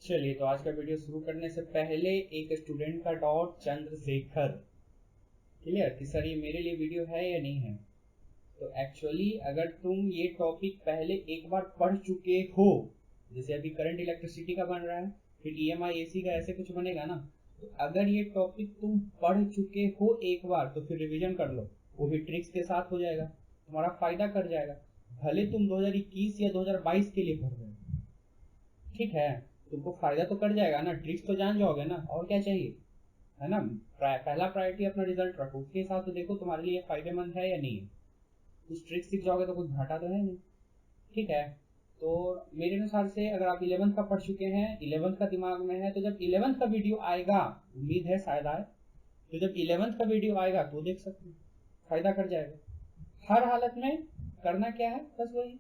चलिए, तो आज का वीडियो शुरू करने से पहले एक स्टूडेंट का डॉट चंद्रशेखर क्लियर कि सर ये मेरे लिए वीडियो है या नहीं है। तो एक्चुअली अगर तुम ये टॉपिक पहले एक बार पढ़ चुके हो, जैसे अभी करंट इलेक्ट्रिसिटी का बन रहा है, फिर ईएमआई एसी का ऐसे कुछ बनेगा ना, तो अगर ये टॉपिक तुम पढ़ चुके हो एक बार तो फिर रिवीजन कर लो, वो भी ट्रिक्स के साथ हो जाएगा, तुम्हारा फायदा कर जाएगा। भले तुम 2021 या 2022 के लिए पढ़ रहे हो, ठीक है, तुमको फायदा तो कर जाएगा ना, ट्रिक्स तो जान जाओगे ना, और क्या चाहिए, है ना। पहला प्रायोरिटी अपना रिजल्ट रखो, उसके हिसाब से देखो तुम्हारे लिए फायदेमंद है या नहीं है। कुछ ट्रिक्स सीख जाओगे तो कुछ घाटा तो है नहीं, ठीक है। तो मेरे अनुसार से अगर आप 11th का पढ़ चुके हैं, 11th का दिमाग में है, तो जब 11th का वीडियो आएगा, उम्मीद है शायद आए, तो जब 11th का वीडियो आएगा तो देख सकते हैं, फायदा कर जाएगा। हर हालत में करना क्या है, बस वही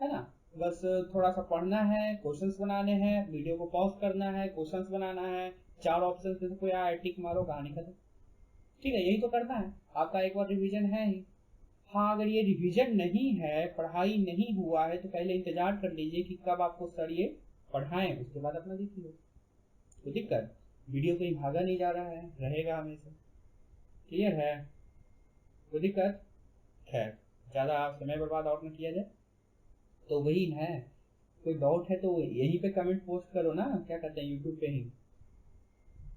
है ना, बस थोड़ा सा पढ़ना है, क्वेश्चंस बनाने हैं, वीडियो को पॉज करना है, क्वेश्चंस बनाना है, 4 ऑप्शन में से कोई आया टिक मारो, कहानी खत्म। ठीक है, यही तो करना है, आपका एक बार रिवीजन है ही। हाँ, अगर ये रिवीजन नहीं है, पढ़ाई नहीं हुआ है, तो पहले इंतजार कर लीजिए कि कब आपको सर ये पढ़ाएं, उसके बाद अपना देखिए। तो दिक्कत, वीडियो कहीं भागा नहीं जा रहा है, रहेगा हमेशा, क्लियर है। कोई दिक्कत, खैर ज्यादा समय बर्बाद और न किया जाए। तो वही है, कोई डाउट है तो यहीं पे कमेंट पोस्ट करो ना, क्या कहते हैं यूट्यूब पे ही,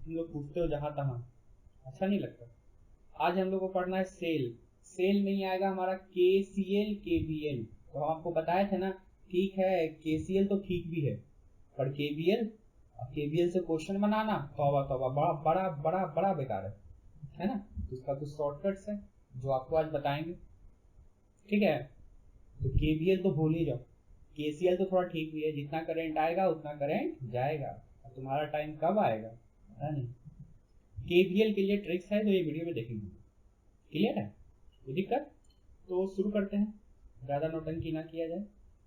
तुम लोग पूछते हो जहां तहां, अच्छा नहीं लगता। आज हम लोग को पढ़ना है सेल। सेल में ही आएगा हमारा केसीएल केवीएल, तो हम आपको बताए थे ना, ठीक है केसीएल तो ठीक भी है, पर केवीएल, केवीएल से क्वेश्चन बनाना तौबा तौबा, बड़ा बड़ा बड़ा बड़ा बेकार है ना। तो इसका कुछ शॉर्टकट्स है जो आपको आज बताएंगे, ठीक है। तो केवीएल तो भूल ही जाओ, केसीएल तो थोड़ा ठीक भी है, जितना करंट आएगा उतना करंट जाएगा, और तुम्हारा टाइम कब आएगा पता नहीं। केवीएल के लिए ट्रिक्स है जो ये वीडियो में देखेंगे, क्लियर है, कोई दिक्कत। तो शुरू करते हैं, ज़्यादा नौटंकी ना किया जाए।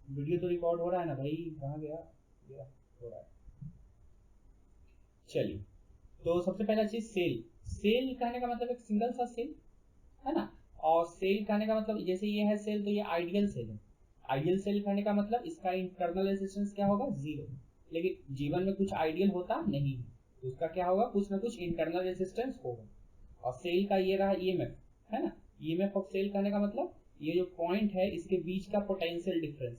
वीडियो तो रिकॉर्ड हो रहा है ना भाई, कहाँ गया, हो रहा है। चलिए, तो सबसे पहला चीज सेल। सेल कहने का मतलब एक सिंगल सा सेल है ना, और सेल कहने का मतलब जैसे ये है सेल, तो ये आइडियल सेल है। आइडियल सेल कहने का मतलब इसका इंटरनल रेजिस्टेंस क्या होगा, 0। लेकिन जीवन में कुछ आइडियल होता नहीं है, तो उसका क्या होगा, कुछ ना कुछ इंटरनल रेजिस्टेंस होगा। और सेल का ये रहा ईएमएफ, है ना। ईएमएफ ऑफ सेल कहने का मतलब ये जो पॉइंट है इसके बीच का पोटेंशियल डिफरेंस।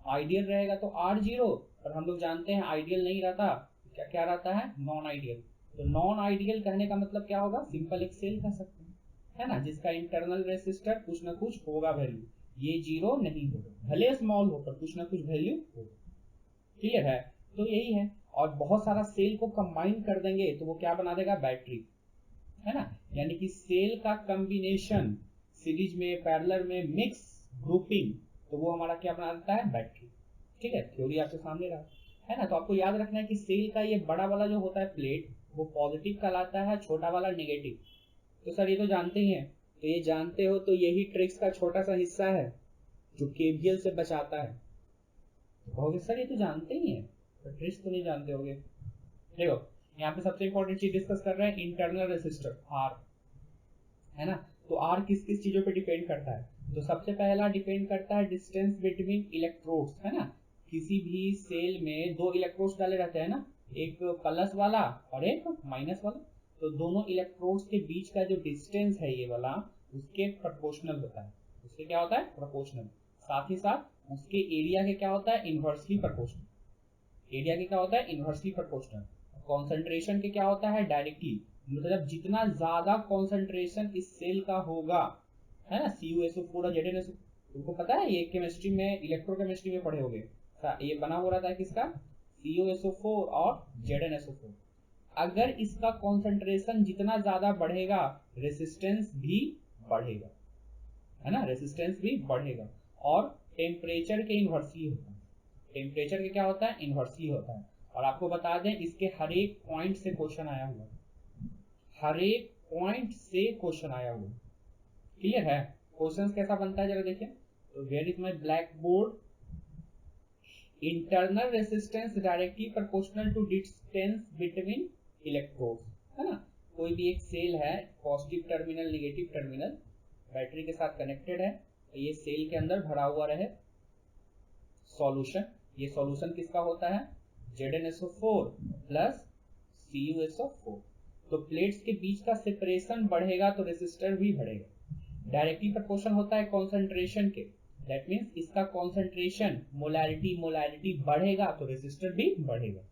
आइडियल रहेगा तो R0, और हम लोग जानते हैं आइडियल नहीं रहता, क्या क्या रहता है, नॉन आइडियल। तो नॉन आइडियल कहने का मतलब क्या होगा, सिंपल एक सेल कह सकते हैं, है ना, जिसका इंटरनल रेसिस्टर कुछ ना कुछ होगा वैल्यू, ये 0 नहीं होगा, भले स्मॉल हो पर कुछ ना कुछ वैल्यू होगा, क्लियर है। तो यही है, और बहुत सारा सेल को कंबाइन कर देंगे तो वो क्या बना देगा, बैटरी, है ना। यानी कि सेल का कॉम्बिनेशन, सीरीज में, पैरेलल में, मिक्स, ग्रुपिंग, तो वो हमारा क्या बना देता है, बैटरी, ठीक है। थ्योरी आपके सामने रहा है ना। तो आपको याद रखना है कि सेल का ये बड़ा वाला जो होता है प्लेट, वो पॉजिटिव कहलाता है, छोटा वाला नेगेटिव। तो सर ये तो जानते ही हैं, तो ये जानते हो तो यही ट्रिक्स का छोटा सा हिस्सा है जो केवीएल से बचाता है। तो कहोगे सर ये तो जानते ही हैं, तो ट्रिक्स तो नहीं जानते होगे। देखो, यहाँ पे सबसे इंपॉर्टेंट चीज डिस्कस कर रहे हैं, इंटरनल रेसिस्टर आर, है ना। तो आर किस किस चीजों पे डिपेंड करता है, तो सबसे पहला डिपेंड करता है डिस्टेंस बिटवीन इलेक्ट्रोड्स, है ना। किसी भी सेल में 2 इलेक्ट्रोड्स डाले रहते हैं ना, एक प्लस वाला और एक माइनस वाला, तो दोनों इलेक्ट्रोड्स के बीच का जो डिस्टेंस है ये वाला, उसके प्रोपोर्शनल होता है, उसके क्या होता है, प्रोपोर्शनल। साथ ही साथ उसके एरिया के क्या होता है, इनवर्सली प्रोपोर्शनल। एरिया के क्या होता है, इनवर्सली प्रोपोर्शनल। कॉन्सेंट्रेशन के क्या होता है, डायरेक्टली, मतलब जितना ज्यादा कॉन्सेंट्रेशन इस सेल का होगा, है ना, CuSO4 और ZnSO, तुमको पता है ये केमिस्ट्री में, इलेक्ट्रोकेमिस्ट्री में पढ़े होगे, ये बना हो रहा था किसका, CuSO4 और ZnSO4। अगर इसका कॉन्सेंट्रेशन जितना ज्यादा बढ़ेगा, रेसिस्टेंस भी बढ़ेगा, है ना, रेसिस्टेंस भी बढ़ेगा, और टेम्परेचर के इनवर्सली होता है। टेम्परेचर के क्या होता है, इनवर्सली होता है। और आपको बता दें इसके हर एक पॉइंट से क्वेश्चन आया हुआ है, हर एक पॉइंट से क्वेश्चन आया हुआ है, क्लियर है। क्वेश्चन कैसा बनता है जरा देखिए, तो where is my blackboard, internal resistance directly proportional to distance between electrodes, है ना। कोई भी एक सेल है, positive terminal negative terminal battery के साथ कनेक्टेड है, तो ये सेल के अंदर भरा हुआ रहे सॉल्यूशन। ये सॉल्यूशन किसका होता है, ZnSO4 प्लस CuSO4। तो प्लेट्स के बीच का सेपरेशन बढ़ेगा तो रेसिस्टर भी बढ़ेगा। डायरेक्टली प्रोपोर्शन होता है कॉन्सेंट्रेशन के, दैट मीन्स इसका कॉन्सेंट्रेशन मोलैरिटी बढ़ेगा तो रेसिस्टर भी बढ़ेगा।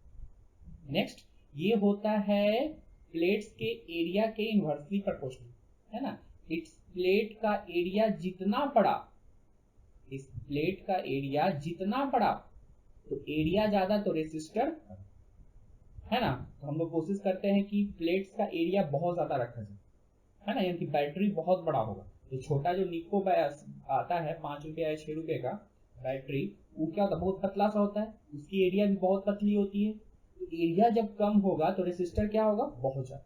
नेक्स्ट ये होता है प्लेट्स के एरिया के इनवर्सली प्रोपोर्शनल, है ना। इस प्लेट का एरिया जितना बड़ा, इस प्लेट का एरिया जितना बड़ा तो एरिया ज्यादा तो रेसिस्टर, है ना। तो हम लोग कोशिश करते हैं कि प्लेट्स का एरिया बहुत ज्यादा रखा जाए, है ना, यानी कि बैटरी बहुत बड़ा होगा। तो छोटा जो निको आता है 5 रुपये या 6 रुपये का बैटरी, वो क्या होता है, बहुत पतला सा होता है, उसकी एरिया भी बहुत पतली होती है। तो एरिया जब कम होगा तो रेसिस्टर क्या होगा, बहुत ज्यादा,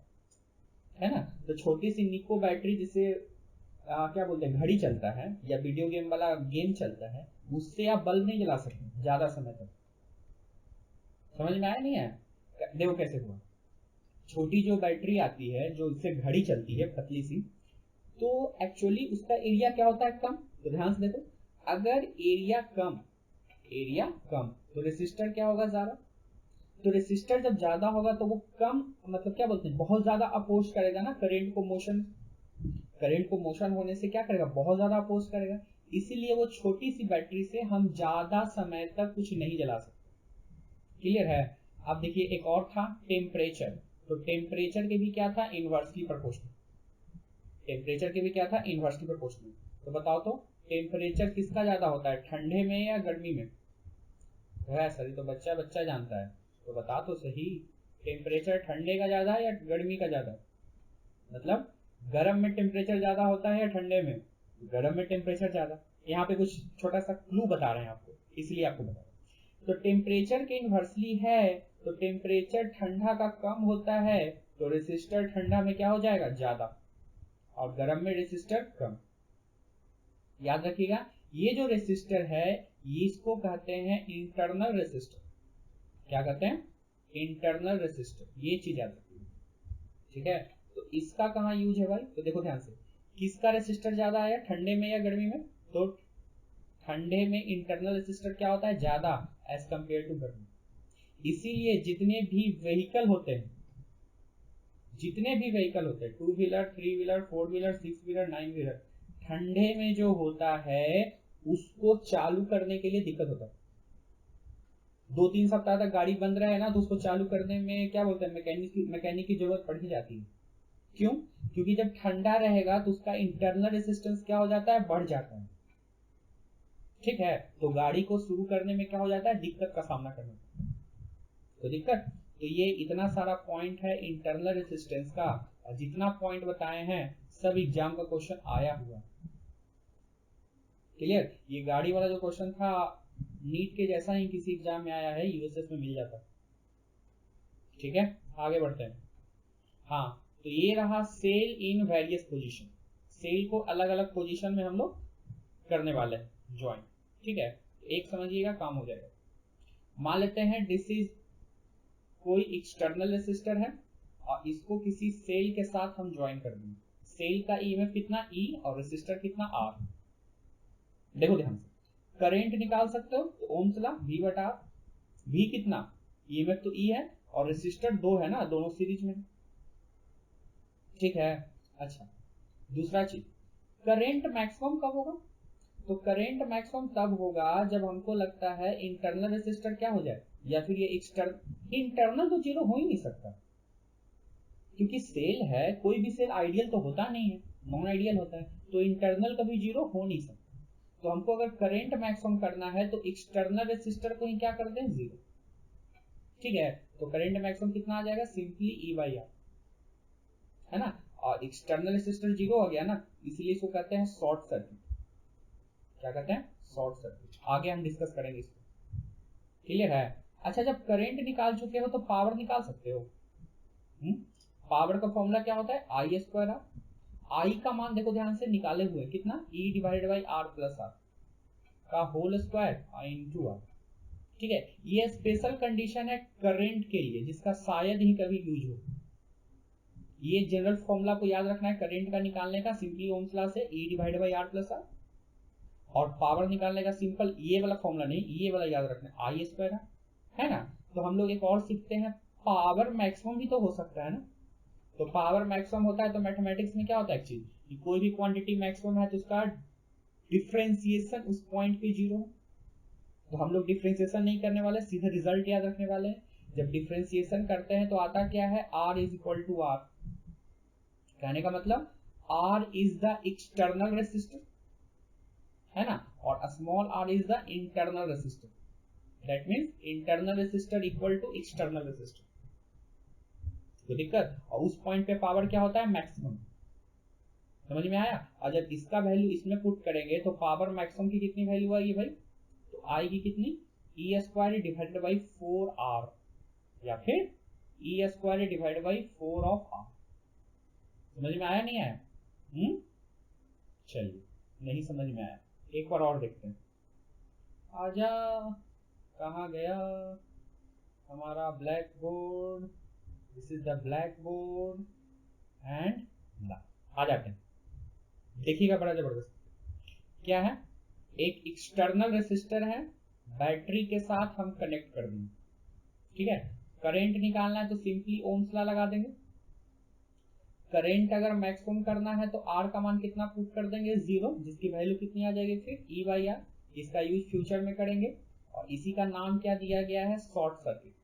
है ना। तो छोटी सी निको बैटरी जिसे क्या बोलते हैं, घड़ी चलता है या वीडियो गेम वाला गेम चलता है, उससे आप बल्ब नहीं जला सकते ज्यादा समय तक। समझ में आया नहीं है? देखो कैसे हुआ। छोटी जो बैटरी आती है जो इससे घड़ी चलती है पतली सी, तो एक्चुअली उसका एरिया क्या होता है, कम। तो ध्यान से देखो, अगर एरिया कम तो रेसिस्टर क्या होगा, ज्यादा। तो रेसिस्टर जब ज्यादा होगा तो वो कम, मतलब क्या बोलते हैं, बहुत ज्यादा अपोज करेगा ना करंट को। मोशन होने से क्या करेगा, बहुत ज्यादा अपोज करेगा। इसीलिए वो छोटी सी बैटरी से हम ज्यादा समय तक कुछ नहीं जला सकते। क्लियर है? अब देखिए एक और था टेम्परेचर। तो टेम्परेचर के भी क्या था, इनवर्सली प्रोपोर्शनल। तो बताओ तो टेम्परेचर किसका ज्यादा होता है, ठंडे में या गर्मी में? सर तो बच्चा जानता है, तो बता तो सही, टेम्परेचर ठंडे का ज्यादा या गर्मी का ज्यादा? मतलब गर्म में टेम्परेचर ज्यादा होता है या ठंडे में? गर्म में टेम्परेचर ज्यादा। यहाँ पे कुछ छोटा सा क्लू बता रहे हैं आपको, इसलिए आपको बता रहे हैं। तो टेम्परेचर के इनवर्सली है, तो टेम्परेचर ठंडा का कम होता है तो रेसिस्टर ठंडा में क्या हो जाएगा, ज्यादा, और गर्म में रेसिस्टर कम। याद रखिएगा, ये जो रेसिस्टर है ये इसको कहते हैं इंटरनल रेसिस्टर। क्या कहते हैं, इंटरनल रेसिस्टर। ये चीज याद रखिएगा, ठीक है। तो इसका कहाँ यूज है भाई, तो देखो ध्यान से, किसका रेसिस्टर ज्यादा आया, ठंडे में या गर्मी में? तो ठंडे में इंटरनल रेसिस्टर क्या होता है, ज्यादा एज कंपेयर टू गर्मी। इसीलिए जितने भी व्हीकल होते हैं, 2 wheeler, 3 wheeler, 4 wheeler, 6 wheeler, 9 wheeler, ठंडे में जो होता है उसको चालू करने के लिए दिक्कत होता है। 2-3 सप्ताह तक गाड़ी बंद रहे ना, तो उसको चालू करने में क्या बोलते हैं, मैकेनिक की जरूरत पड़ ही जाती है। क्यों? क्योंकि जब ठंडा रहेगा तो उसका इंटरनल रेसिस्टेंस क्या हो जाता है, बढ़ जाता है। ठीक है, तो गाड़ी को शुरू करने में क्या हो जाता है, दिक्कत का सामना करना पड़ता है। तो दिक्कत, तो ये इतना सारा पॉइंट है इंटरनल रेसिस्टेंस का, और जितना पॉइंट बताए हैं सब एग्जाम का क्वेश्चन आया हुआ। क्लियर? ये गाड़ी वाला जो क्वेश्चन था नीट के जैसा ही किसी एग्जाम में आया है, यूएसएस में मिल जाता। ठीक है, आगे बढ़ते हैं। हाँ, तो ये रहा cell in various position. Cell को अलग अलग पोजीशन में हम लोग करने वाले हैं ज्वाइन। ठीक है, एक समझिएगा काम हो जाएगा। मान लेते हैं दिस इज कोई एक्सटर्नल रेसिस्टर है और इसको किसी सेल के साथ हम ज्वाइन कर देंगे। सेल का ईएमएफ कितना, ई, और रेसिस्टर कितना, आर। देखो ध्यान से, करंट निकाल सकते हो तो ओम्स लॉ, V बटा R। V कितना, ईएमएफ तो ई है और रेसिस्टर 2 है ना, दोनों सीरीज में। ठीक है, अच्छा दूसरा चीज, करंट मैक्सिमम कब होगा? तो करंट मैक्सिमम तब होगा जब हमको लगता है इंटरनल रेसिस्टर क्या हो जाए, या फिर ये एक्सटर्नल। इंटरनल तो जीरो हो ही नहीं सकता, क्योंकि सेल है, कोई भी सेल आइडियल तो होता नहीं है, नॉन आइडियल होता है, तो इंटरनल कभी जीरो हो नहीं सकता। तो हमको अगर करंट मैक्सिमम करना है तो एक्सटर्नल रेसिस्टर को ही क्या कर दें, जीरो। ठीक है, तो करंट मैक्सिमम कितना आ जाएगा, सिंपली ई बाई आर, है ना। और एक्सटर्नल रेसिस्टर जीरो हो गया ना, इसीलिए इसको कहते हैं शॉर्ट सर्किट। क्या कहते हैं, शॉर्ट सर्किट। आगे हम डिस्कस करेंगे इसको। क्लियर है? अच्छा, जब करंट निकाल चुके हो तो पावर निकाल सकते हो। पावर का फॉर्मूला क्या होता है, आई स्क्वायर आर। आई का मान देखो ध्यान से, निकाले हुए कितना, E divided by R plus R का होल स्क्वायर इंटू आर। ठीक है, ये स्पेशल कंडीशन है करंट के लिए, जिसका शायद ही कभी यूज हो। ये जनरल फॉर्मूला को याद रखना है करंट का निकालने का, सिंपली ओम्स लॉ से E divided by R plus R. और पावर निकालने का सिंपल ये वाला फॉर्मूला नहीं, ये वाला याद रखना है, आई स्क्वायर है ना। तो हम लोग एक और सीखते हैं, पावर मैक्सिमम भी तो हो सकता है ना। तो पावर मैक्सिमम होता है तो मैथमेटिक्स में क्या होता है एक्चुअली कि कोई भी क्वांटिटी मैक्सिमम है तो उसका डिफरेंशिएशन उस पॉइंट पे 0 है। तो हम लोग डिफरेंशिएशन नहीं करने वाले, सीधे रिजल्ट याद रखने वाले हैं। जब डिफरेंशिएशन करते हैं तो आता क्या है, R is equal to R। कहने का मतलब R is the external resistor, है ना, और small r is the internal resistor. That means internal resistor equal to external resistor. तो दिक्कत, और उस पॉइंट पे पावर क्या होता है, मैक्सिमम। समझ में आया। और जब इसका वैल्यू इसमें पुट करेंगे तो पावर मैक्सिमम की कितनी वैल्यू आएगी भाई, तो आएगी कितनी, ई स्क्वायर डिवाइडेड बाई 4r, या फिर E square divided by 4 of r। समझ में आया नहीं आया? चलिए, नहीं समझ में आया, एक बार और देखते हैं। आजा, कहाँ गया हमारा blackboard, this is the blackboard and आ जाते हैं। देखिएगा बड़ा जबरदस्त क्या है, एक एक्सटर्नल रेसिस्टर है, बैटरी के साथ हम कनेक्ट कर देंगे, ठीक है। करंट निकालना है तो सिंपली ओम्स लॉ लगा देंगे। करंट अगर मैक्सिमम करना है तो आर का मान कितना पुट कर देंगे, 0, जिसकी वैल्यू कितनी आ जाएगी फिर ई बाई आर। इसका यूज फ्यूचर में करेंगे और इसी का नाम क्या दिया गया है, शॉर्ट सर्किट।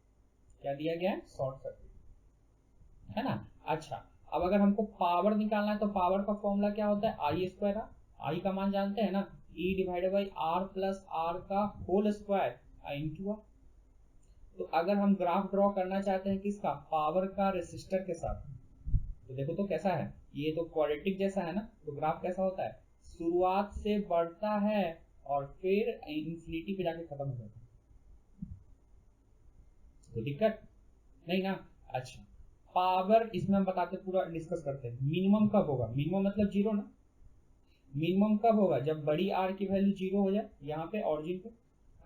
क्या दिया गया है, शॉर्ट सर्किट, है ना। अच्छा, अब अगर हमको पावर निकालना है तो पावर का फॉर्मूला क्या होता है, आई स्क्वायर। आई का मान जानते हैं ना, E divided by R plus R का होल स्क्वायर इंटू आर। तो अगर हम ग्राफ ड्रॉ करना चाहते हैं किसका, पावर का रेसिस्टर के साथ, तो देखो तो कैसा है, ये तो क्वाड्रेटिक जैसा है ना। तो ग्राफ कैसा होता है, शुरुआत से बढ़ता है और फिर इंफिनिटी पे जाके खत्म हो जाता है। तो दिक्कत नहीं ना। अच्छा, पावर इसमें हम बताते पूरा डिस्कस करते हैं। मिनिमम कब होगा, मिनिमम मतलब 0 ना। मिनिमम कब होगा, जब बड़ी आर की वैल्यू 0 हो जाए। यहाँ पे ऑरिजिन पे,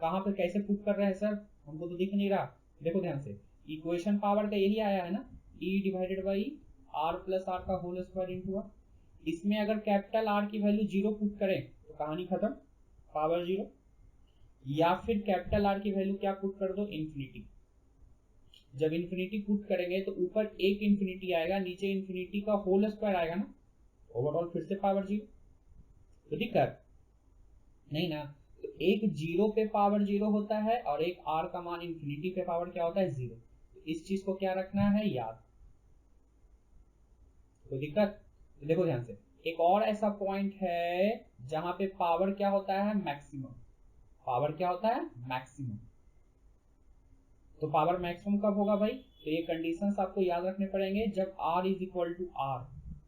कहाँ पे कैसे पुट कर रहे हैं सर, हमको तो दिख नहीं रहा। देखो ध्यान से, इक्वेशन पावर का यही आया है ना, E divided by R plus R का होल स्क्वायर इंटू आर। इसमें अगर कैपिटल आर की वैल्यू 0 पुट करें तो कहानी खत्म, पावर 0। या फिर कैपिटल आर की वैल्यू क्या पुट कर दो, इंफिनिटी। जब इंफिनिटी पुट करेंगे तो ऊपर एक इंफिनिटी आएगा, नीचे इंफिनिटी का होल स्क्वायर आएगा ना, ओवरऑल फिर से पावर 0। तो दिक्कत नहीं ना। तो एक 0 पे पावर 0 होता है और एक r का मान इंफिनिटी पे पावर क्या होता है, 0। तो इस चीज को क्या रखना है, याद। तो दिक्कत, तो देखो ध्यान से, एक और ऐसा पॉइंट है जहां पे पावर क्या होता है, मैक्सिमम। पावर क्या होता है, मैक्सिमम। तो पावर मैक्सिमम कब होगा भाई, तो ये कंडीशंस आपको याद रखने पड़ेंगे, जब r is equal to r।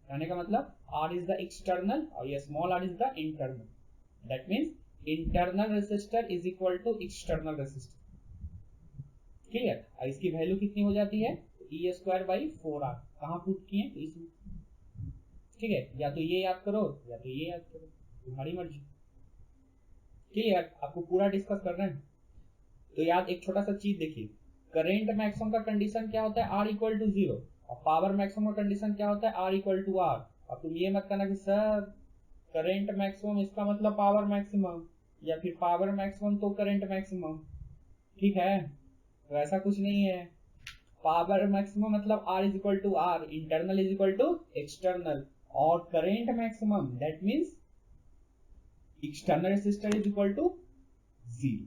कहने का मतलब r इज द एक्सटर्नल और ये small r is the internal. That means internal resistor is equal to external resistor. Clear. और इसकी वैल्यू कितनी हो जाती है, ई स्क्वायर बाई 4r। कहाँ पुट किए, तो इसमें, ठीक है। या तो ये याद करो या तो ये याद करो, तुम्हारी मर्जी। क्लियर, आपको पूरा डिस्कस कर रहे हैं। तो याद, एक छोटा सा चीज देखिए, करंट मैक्सिमम का कंडीशन क्या होता है, R इक्वल टू 0, और पावर मैक्सिमम का कंडीशन क्या होता है, R इक्वल टू R। अब तुम ये मत करना कि सर करंट मैक्सिमम इसका मतलब पावर मैक्सिमम, या फिर पावर मैक्सिमम तो करंट मैक्सिमम। ठीक है, तो ऐसा कुछ नहीं है। पावर मैक्सिमम मतलब R is equal to R, internal is equal to external, और current maximum that means external resistor is equal to 0।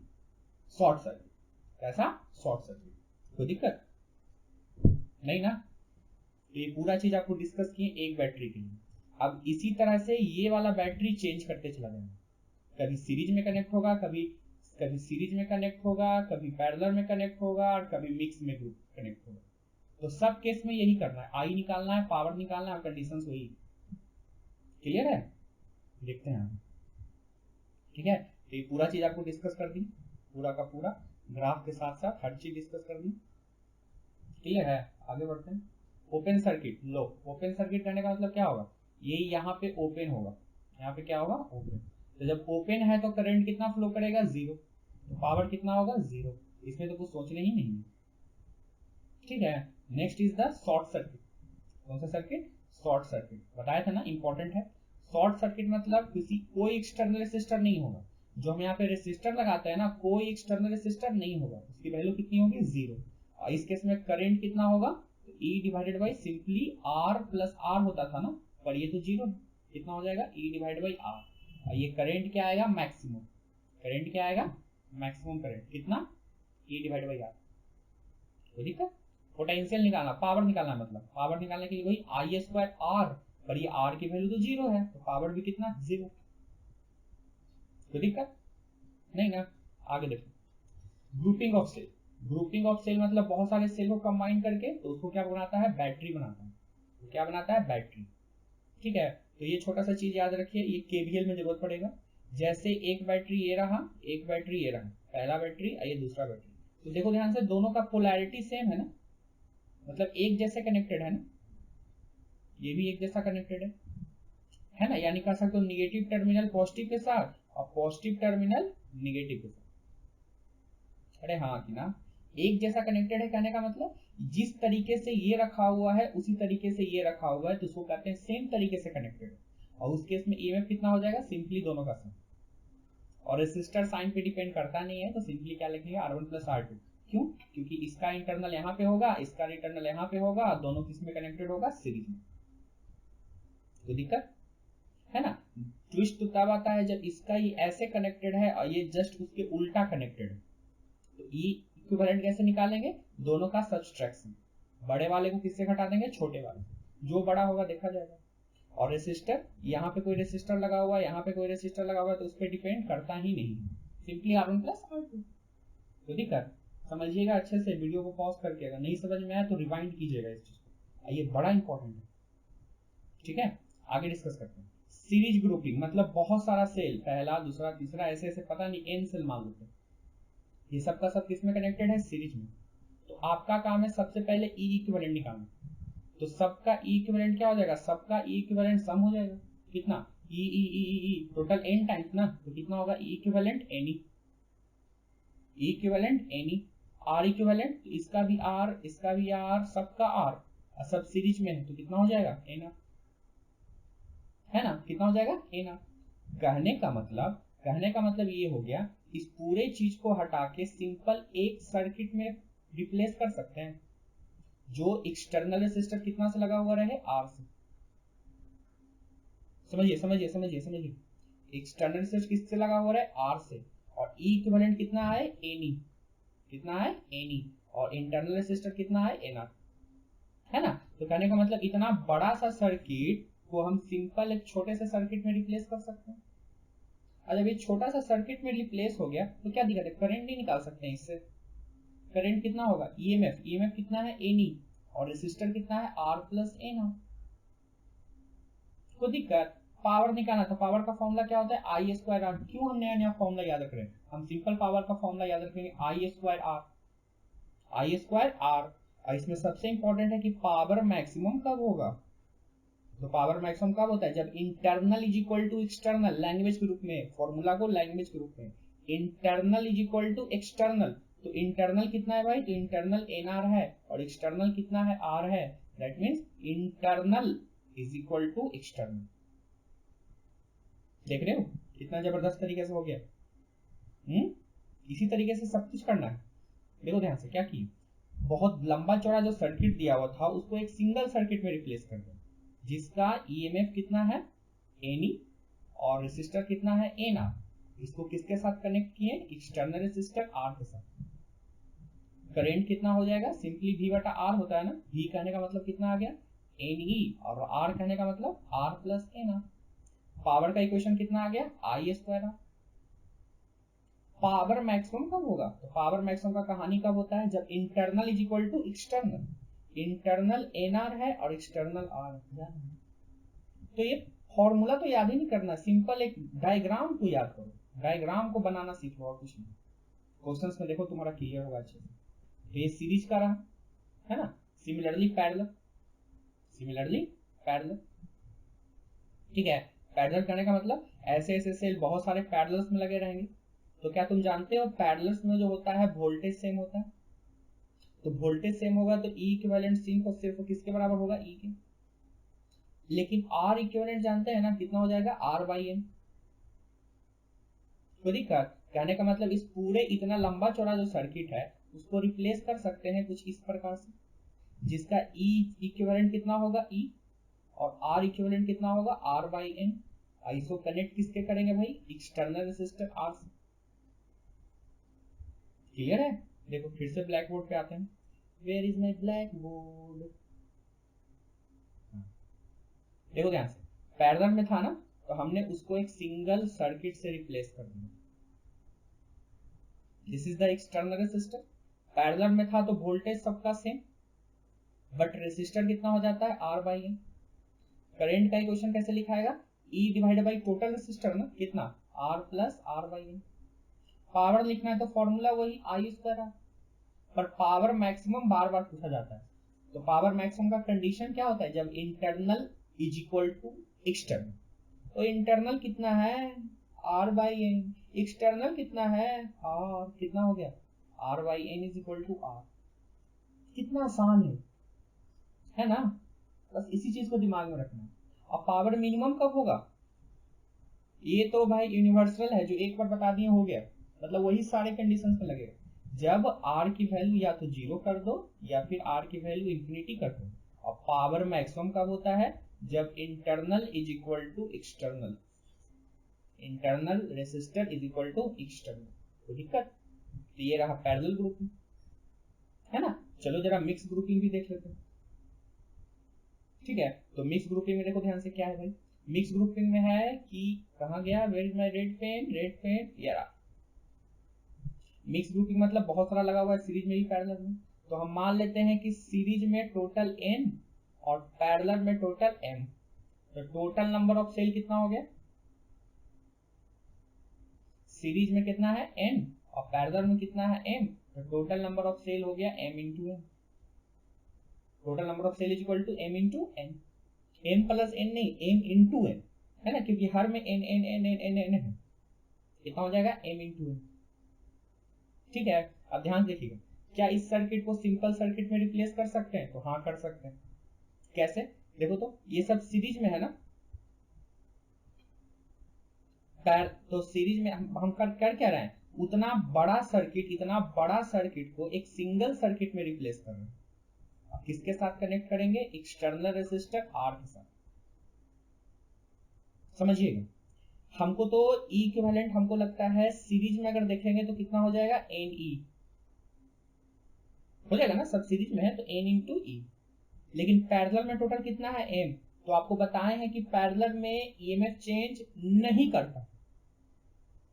Short circuit, कैसा, शॉर्ट सर्किट। कोई दिक्कत नहीं ना। तो ये पूरा चीज आपको डिस्कस किए एक बैटरी के लिए। अब इसी तरह से ये वाला बैटरी चेंज करते चला जाएगा, कभी सीरीज में कनेक्ट होगा, कभी सीरीज में कनेक्ट होगा, कभी पैरेलल में कनेक्ट होगा, और कभी मिक्स में ग्रुप कनेक्ट होगा। तो सब केस में यही करना है, आई निकालना है, पावर निकालना है, कंडीशंस वही। क्लियर है, देखते हैं हम। ठीक है, तो ये पूरा चीज आपको डिस्कस कर दी, पूरा का पूरा ग्राफ के साथ साथ हर चीज डिस्कस कर दी। क्लियर है, आगे बढ़ते हैं। ओपन सर्किट, लो ओपन सर्किट करने का मतलब क्या होगा, ये यहाँ पे ओपन होगा, यहाँ पे क्या होगा, ओपन। तो जब ओपन है तो करंट कितना फ्लो करेगा, 0। तो पावर कितना होगा, 0। इसमें तो कुछ सोचने ही नहीं है। ठीक है, next is the short circuit. कौन सा सर्किट, शॉर्ट सर्किट, बताया था ना, इंपॉर्टेंट है। शॉर्ट सर्किट मतलब कोई एक्सटर्नल रेसिस्टर नहीं होगा, जो हम यहाँ पे रेसिस्टर लगाते हैं ना, कोई एक्सटर्नल रेसिस्टर नहीं होगा, उसकी वैल्यू कितनी होगी, 0। और इस केस में करंट कितना होगा, E divided by simply R plus R होता था ना, पर ये तो 0 है, कितना हो जाएगा, E डिवाइडेड बाई R। और ये करंट क्या आएगा, मैक्सिमम करंट क्या आएगा, मैक्सिमम करंट कितना, E डिवाइडेड बाई R। कोई दिक्कत, पोटेंशियल निकालना, पावर निकालना, मतलब पावर निकालने के लिए वही I स्क्वायर R, पर ये R की वैल्यू तो 0 है, तो पावर भी कितना, 0। कोई दिक्कत नहीं ना। आगे देखो, grouping of cell. Grouping of cell मतलब बहुत सारे सेल को कंबाइन करके तो उसको क्या बनाता है, बैटरी बनाता है। तो क्या बनाता है, बैटरी। ठीक है, तो ये छोटा सा चीज याद रखिए, ये केवीएल में जरूरत पड़ेगा। जैसे एक बैटरी ये रहा, एक बैटरी ये रहा, पहला बैटरी और ये दूसरा बैटरी। तो देखो ध्यान से, दोनों का पोलैरिटी सेम है ना, मतलब एक जैसे कनेक्टेड है ना, ये भी एक जैसा कनेक्टेड है ना, यानी कह सकते हो निगेटिव टर्मिनल पॉजिटिव के साथ और पॉजिटिव टर्मिनल निगेटिव के साथ। अरे हाँ कि ना, एक जैसा कनेक्टेड है कहने का मतलब जिस तरीके से ये रखा हुआ है उसी तरीके से ये रखा हुआ है, तो उसको कहते हैं सेम तरीके से कनेक्टेड। और उस केस में ईएमएफ कितना हो जाएगा, सिंपली दोनों का सम। और रेसिस्टर साइन पे डिपेंड करता नहीं है, तो सिंपली क्या लिखेंगे, R1 प्लस R2। क्यों, क्योंकि इसका इंटरनल यहाँ पे होगा, इसका इंटरनल यहाँ पे होगा, दोनों किस में कनेक्टेड होगा, सीरीज में। तो दिक्कत है ना। ट्विस्ट तो तब आता है जब इसका ये ऐसे कनेक्टेड है और ये जस्ट उसके उल्टा कनेक्टेड है। तो ई इक्विवेलेंट कैसे निकालेंगे, दोनों का सब्सट्रैक्शन, बड़े वाले को किससे घटा देंगे, छोटे वाले, जो बड़ा होगा देखा जाएगा। और रेसिस्टर, यहाँ पे कोई रेसिस्टर लगा हुआ है, यहाँ पे कोई रेसिस्टर लगा हुआ है, तो उस पर डिपेंड करता ही नहीं, सिंपली R1 प्लस R2। तो दिक्कत समझिएगा अच्छे से, वीडियो को पॉज करके, अगर नहीं समझ में आया तो रिवाइंड कीजिएगा इस चीज को, ये बड़ा इंपॉर्टेंट है। ठीक है, आगे डिस्कस करते हैं। सीरीज ग्रुपिंग मतलब बहुत सारा सेल, पहला दूसरा तीसरा ऐसे ऐसे पता नहीं n सेल मान लेते हैं, ये सब का सब किसमें कनेक्टेड है, सीरीज में। तो आपका काम है सबसे पहले ई इक्विवेलेंट निकालना। तो सबका ई इक्विवेलेंट क्या हो जाएगा, सबका ई इक्विवेलेंट सम हो जाएगा, कितना, E E E E E total n times ना, तो कितना होगा, E equivalent n E, E equivalent n E. R equivalent, इसका भी आर, इसका भी आर, सबका आर, सब सीरीज में है, तो कितना हो जाएगा, एन आर, है ना, कितना हो जाएगा, एन आर। कहने का मतलब ये हो गया, इस पूरे चीज को हटा के सिंपल एक सर्किट में रिप्लेस कर सकते हैं, जो एक्सटर्नल रेसिस्टर कितना से लगा हुआ रहे, आर से। समझिए समझिए समझिए समझिए, एक्सटर्नल रेसिस्टर किससे लगा हुआ है, आर से। और ई इक्विवेलेंट कितना है, एनी, कितना है, एनी। और इंटरनल रेसिस्टर कितना है, एनआर, है ना। तो कहने का मतलब इतना बड़ा सा सर्किट को हम सिंपल एक छोटे से सर्किट में रिप्लेस कर सकते हैं। और जब ये छोटा सा सर्किट में रिप्लेस हो गया तो क्या दिक्कत है, करंट नहीं निकाल सकते हैं इससे। करंट कितना होगा, ईएमएफ, ईएमएफ कितना है, एनी, और रेसिस्टर कितना है, आर प्लस एन आर। कोई दिक्कत, पावर निकालना था, पावर का फॉर्मूला क्या होता है, आई स्क्वायर आर। क्यों हम नया नया फॉर्मूला याद रख रहे हैं, हम सिंपल पावर का फॉर्मूला याद रखेंगे, I square R, I square R. इसमें सबसे इंपॉर्टेंट है कि पावर मैक्सिमम कब होगा, तो पावर मैक्सिमम कब होता है, जब internal is equal to external, language के रूप में, फॉर्मूला को लैंग्वेज के रूप में, internal is equal to external. तो इंटरनल कितना है भाई, तो इंटरनल एन आर है, और एक्सटर्नल कितना है, आर है। That means internal is equal to external. देख रहे हो कितना जबरदस्त तरीके से हो गया। इसी तरीके से सब कुछ करना है। देखो ध्यान से क्या किए, बहुत लंबा चौड़ा जो सर्किट दिया हुआ था उसको एक सिंगल सर्किट में रिप्लेस कर दो, जिसका ईएमएफ कितना है, एनी, और रेसिस्टर कितना है, एन आर। इसको किसके साथ कनेक्ट किए, एक्सटर्नल रेसिस्टर आर के साथ। करंट कितना हो जाएगा, सिंपली V बटा आर होता है ना, V कहने का मतलब कितना आ गया, एन ई, और आर कहने का मतलब R plus N R. Power का इक्वेशन कितना आ गया, I square R. Power maximum कब होगा, तो पावर मैक्सिमम का कहानी कब होता है, जब internal is equal to external, internal NR है और एक्सटर्नल आर है। तो ये फॉर्मूला तो याद ही नहीं करना, सिंपल एक डायग्राम को याद करो, डायग्राम को बनाना सीखो और कुछ नहीं। क्वेश्चंस में देखो तुम्हारा क्लियर होगा अच्छे से। तो ये सीरीज का रहा है ना, सिमिलरली पैरेलल, सिमिलरली पैरेलल। ठीक है, पैरेलल करने का मतलब ऐसे ऐसे सेल बहुत सारे पैरेलल्स में लगे रहेंगे। तो क्या तुम जानते हो पैरेलल्स में जो होता है वोल्टेज सेम होता है, तो वोल्टेज सेम होगा तो ई इक्विवेलेंट सिर्फ किसके बराबर होगा, ई के। लेकिन आर इक्विवेलेंट जानते हैं ना, कितना हो जाएगा, आर बाई एन। तो दिक्कत, कहने का मतलब इस पूरे इतना लंबा चौड़ा जो सर्किट है उसको रिप्लेस कर सकते हैं कुछ इस प्रकार से, जिसका ई इक्विवेलेंट कितना होगा ई, और आर इक्विवेलेंट कितना होगा आर बाई एन। आइसो कनेक्ट किसके करेंगे भाई, एक्सटर्नल रेसिस्टर आर से। क्लियर है? देखो फिर से ब्लैक बोर्ड पे आते हैं, where is my blackboard. देखो ध्यान से, पैरेलल में था ना, तो हमने उसको एक सिंगल सर्किट से रिप्लेस कर दिया। This is the external resistor. Parallel में था तो वोल्टेज सबका सेम, बट रेसिस्टर कितना हो जाता है आर बाई एन। करंट का इक्वेशन कैसे लिखाएगा, E divided by total resistor ना, कितना R plus R by N. Power लिखना है तो फॉर्मूला वही आई स्क्वायर आर, पर पावर मैक्सिमम बार बार पूछा जाता है। तो पावर मैक्सिमम का कंडीशन क्या होता है, जब internal is equal to external. तो इंटरनल कितना है आर बाई एन, एक्सटर्नल कितना है आर, कितना हो गया R by N is equal to R. कितना आसान है ना, बस इसी चीज को दिमाग में रखना है। अब पावर मिनिमम कब होगा, ये तो भाई यूनिवर्सल है, जो एक बार बता दिए हो गया, मतलब वही सारे कंडीशंस में लगेगा। जब आर की वैल्यू या तो जीरो कर दो या फिर आर की वैल्यू इंफिनिटी कर दो। और पावर मैक्सिमम कब होता है, जब internal is equal to external, internal resistor is equal to external. कोई दिक्कत? तो ये रहा पैरेलल ग्रुपिंग, है ना। चलो जरा मिक्स ग्रुपिंग भी देख लेते हैं। ठीक है, तो मिक्स ग्रुपिंग में देखो ध्यान से क्या है भाई, मिक्स ग्रुपिंग में है कि कहाँ गया, where is my red pen, red pen ये रहा। मिक्स ग्रुपिंग मतलब बहुत सारा लगा हुआ है सीरीज में ही पैरेलल में। तो हम मान लेते हैं कि सीरीज में टोटल n और पैरेलल में टोटल m। तो टोटल नंबर ऑफ सेल कितना हो गया, सीरीज में कितना है n और पैरेलल में कितना है m, तो टोटल नंबर ऑफ सेल हो गया m into n। Total number of cell is equal to m into n, m plus n नहीं, m इंटू n, है ना, क्योंकि हर में n n n n n n है। कितना हो जाएगा m इंटू n। ठीक है, अब ध्यान देखिएगा, क्या इस सर्किट को सिंपल सर्किट में रिप्लेस कर सकते हैं, तो हाँ कर सकते हैं। कैसे, देखो तो ये सब सीरीज में है ना, तो सीरीज में हम कर क्या रहे हैं, उतना बड़ा सर्किट, इतना बड़ा सर्किट को एक सिंगल सर्किट में रिप्लेस कर रहे हैं। अब किसके साथ कनेक्ट करेंगे, एक्सटर्नल रेसिस्टर आर के साथ। समझिएगा, हमको तो ई इक्विवेलेंट हमको लगता है सीरीज में अगर देखेंगे तो कितना हो जाएगा एन ई हो जाएगा ना, सब सीरीज में है तो एन इंटू ई। लेकिन पैरेलल में टोटल कितना है एम, तो आपको बताए हैं कि पैरेलल में ईएमएफ चेंज नहीं करता,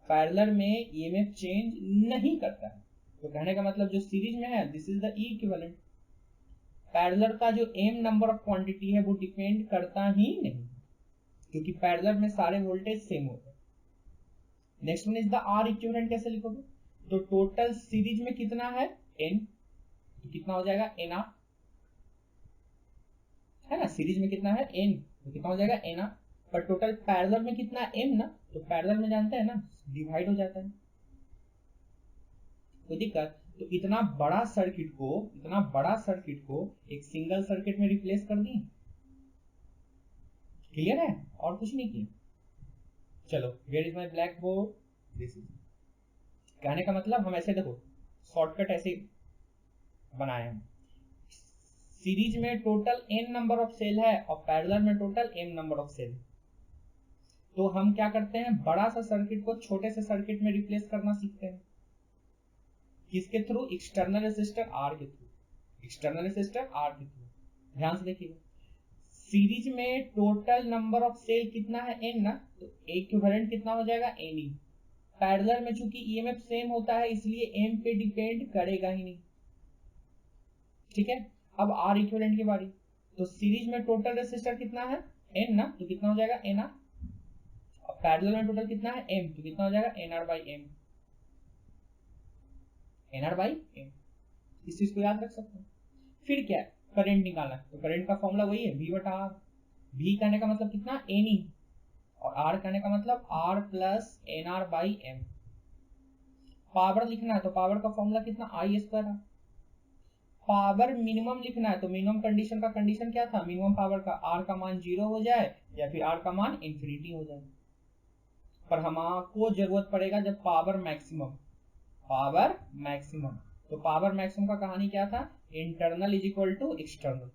पैरेलल में ईएमएफ चेंज नहीं करता है। तो कहने का मतलब जो सीरीज में है this is the E equivalent. Parallel का जो एम नंबर ऑफ क्वांटिटी है वो डिपेंड करता ही नहीं, क्योंकि पैरेलल में सारे वोल्टेज सेम होते हैं। Next one is the R equivalent, कैसे लिखोगे, तो टोटल सीरीज में कितना है एन, तो कितना हो जाएगा एन आर, है ना, सीरीज में कितना है एन, तो कितना हो जाएगा एन आर। पर टोटल पैरेलल में कितना है एम ना, तो पैरेलल में जानते हैं ना डिवाइड हो जाता है। कोई दिक्कत? तो इतना बड़ा सर्किट को, इतना बड़ा सर्किट को एक सिंगल सर्किट में रिप्लेस कर दिए। क्लियर है, और कुछ नहीं किया। चलो, where is my blackboard, this is. कहने का मतलब हम ऐसे देखो, शॉर्टकट ऐसे बनाए हम, सीरीज में total n number of cell है और पैरेलल में total m number of cell. तो हम क्या करते हैं, बड़ा सा सर्किट को छोटे से सर्किट में रिप्लेस करना सीखते हैं। किसके थ्रू, एक्सटर्नल रेसिस्टर आर के थ्रू, एक्सटर्नल रेसिस्टर आर के थ्रू। ध्यान से देखिएगा, सीरीज में टोटल नंबर ऑफ सेल कितना है n ना, तो इक्विवेलेंट कितना हो जाएगा n ई। पैरेलल में चूंकि ईएमएफ सेम होता है इसलिए m पे डिपेंड करेगा ही नहीं। ठीक है, अब आर इक्विवेलेंट की बारी, तो सीरीज में टोटल रेसिस्टर कितना है n ना, तो कितना हो जाएगा एन आर। और पैरेलल में टोटल कितना है m, तो कितना हो जाएगा N R by M, N R by M. इस चीज को याद रख सकते हैं। फिर क्या है, करंट निकालना है, तो करंट का फॉर्मूला वही है v बटा आर। v कहने का मतलब कितना एन ई, और r कहने का मतलब r plus N R by M. Power लिखना है तो पावर का फॉर्मूला कितना I square R. Power minimum लिखना है तो मिनिमम कंडीशन का कंडीशन क्या था, मिनिमम पावर का आर का मान 0 हो जाए या फिर आर का मान इंफिनिटी हो जाए। पर हमको जरूरत पड़ेगा जब पावर मैक्सिमम। तो पावर मैक्सिमम का कहानी क्या था, internal is equal to external.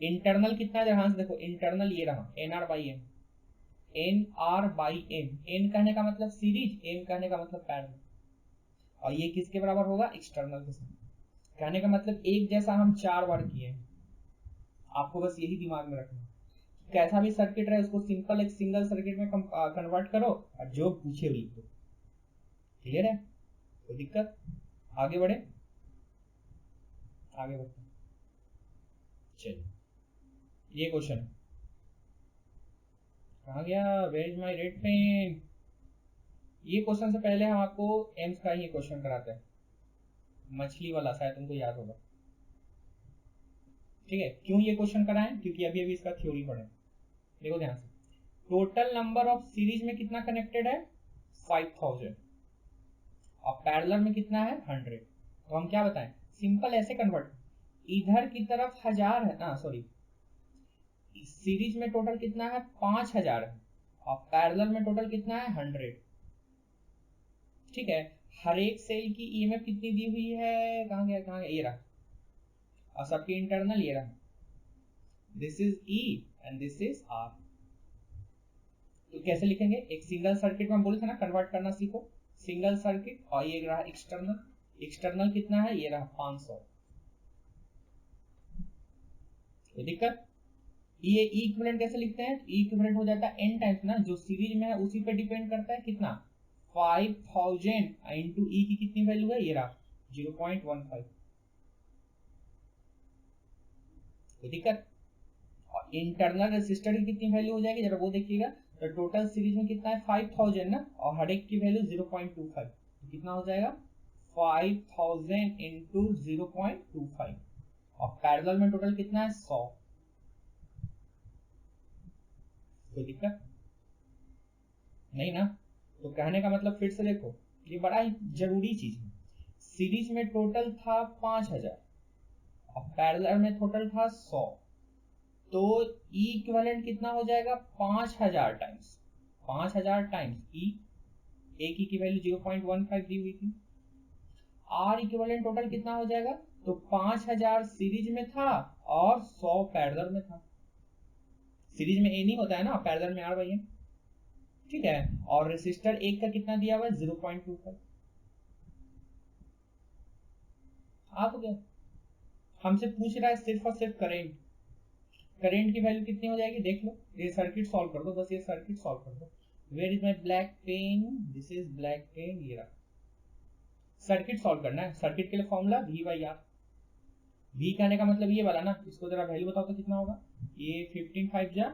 Internal कितना है, ध्यान से देखो, इंटरनल ये रहा N R by M. N कहने का मतलब सीरीज, एम कहने का मतलब पैरेलल, और ये किसके बराबर होगा, एक्सटर्नल के साथ। कहने का मतलब एक जैसा हम 4 बार किए हैं। आपको बस यही दिमाग में रखना, कैसा भी सर्किट रहे उसको सिंपल एक सिंगल सर्किट में कन्वर्ट करो और जो पूछे लिख दो। क्लियर है, कोई दिक्कत, आगे बढ़े, आगे बढ़ते। चलिए ये क्वेश्चन कहाँ गया, where is my red pen. ये क्वेश्चन से पहले हम आपको एम्स का ही क्वेश्चन कराते हैं, मछली वाला, शायद तुमको याद होगा। ठीक है, क्यों ये क्वेश्चन कराएं, क्योंकि अभी अभी इसका थ्योरी पढ़े। देखो ध्यान से, टोटल नंबर ऑफ सीरीज में कितना कनेक्टेड है, 5000, और पैरेलल में कितना है, 100। तो हम क्या बताएं, सिंपल ऐसे कन्वर्ट, इधर की तरफ 1000 है ना, सॉरी, सीरीज में टोटल कितना है, 5000 है, और पैरेलल में टोटल कितना है, 100। ठीक है, हर एक सेल की ईएमएफ कितनी दी हुई है, कहाँ गया, ये रहा, और सबके इंटरनल ये रहा, this is E and this is R. तो कैसे लिखेंगे, एक सिंगल सर्किट में बोले थे ना कन्वर्ट करना सीखो, सिंगल सर्किट, और ये रहा एक्सटर्नल, एक्सटर्नल कितना है, ये रहा 500। कोई दिक्कत, ये इक्विवेलेंट कैसे लिखते हैं, इक्विवेलेंट हो जाता है n टाइम्स ना, जो सीरीज में है उसी पे डिपेंड करता है, कितना, 5000 इंटू ई की कितनी वैल्यू है, ये रहा 0.15। कोई दिक्कत, और इंटरनल रेसिस्टर की कितनी वैल्यू हो जाएगी, जरा वो देखिएगा। तो टोटल सीरीज में कितना है, 5000 ना, और हर एक की वैल्यू 0.25, तो कितना हो जाएगा, 5000 इंटू 0.25, और पैरेलल में टोटल कितना है, 100। कोई दिक्कत नहीं ना। तो कहने का मतलब फिर से देखो, ये बड़ा ही जरूरी चीज है, सीरीज में टोटल था 5000 और पैरेलल में टोटल था 100, तो ई इक्विवेलेंट कितना हो जाएगा, 5000 टाइम्स, 5000 टाइम्स ई, एक ई की वैल्यू 0.15 दी हुई थी। आर इक्विवेलेंट टोटल कितना हो जाएगा, तो 5000 सीरीज में था और 100 पैरेलल में था। सीरीज में ए नहीं होता है ना, पैरेलल में आर बाई एन। ठीक है, और रेसिस्टर एक का कितना दिया हुआ है, 0.25। आ तो गया, हमसे पूछ रहा है सिर्फ और सिर्फ करेंट, करेंट की वैल्यू कितनी हो जाएगी, देख लो, ये सर्किट सॉल्व कर दो, बस ये सर्किट सॉल्व कर दो। Where is my black pen, this is black pen, ये रहा, सर्किट सॉल्व करना है। सर्किट के लिए formula V by R, V कहने का मतलब ये वाला ना, इसको जरा वैल्यू बताओ तो कितना होगा, ये 15 5 जा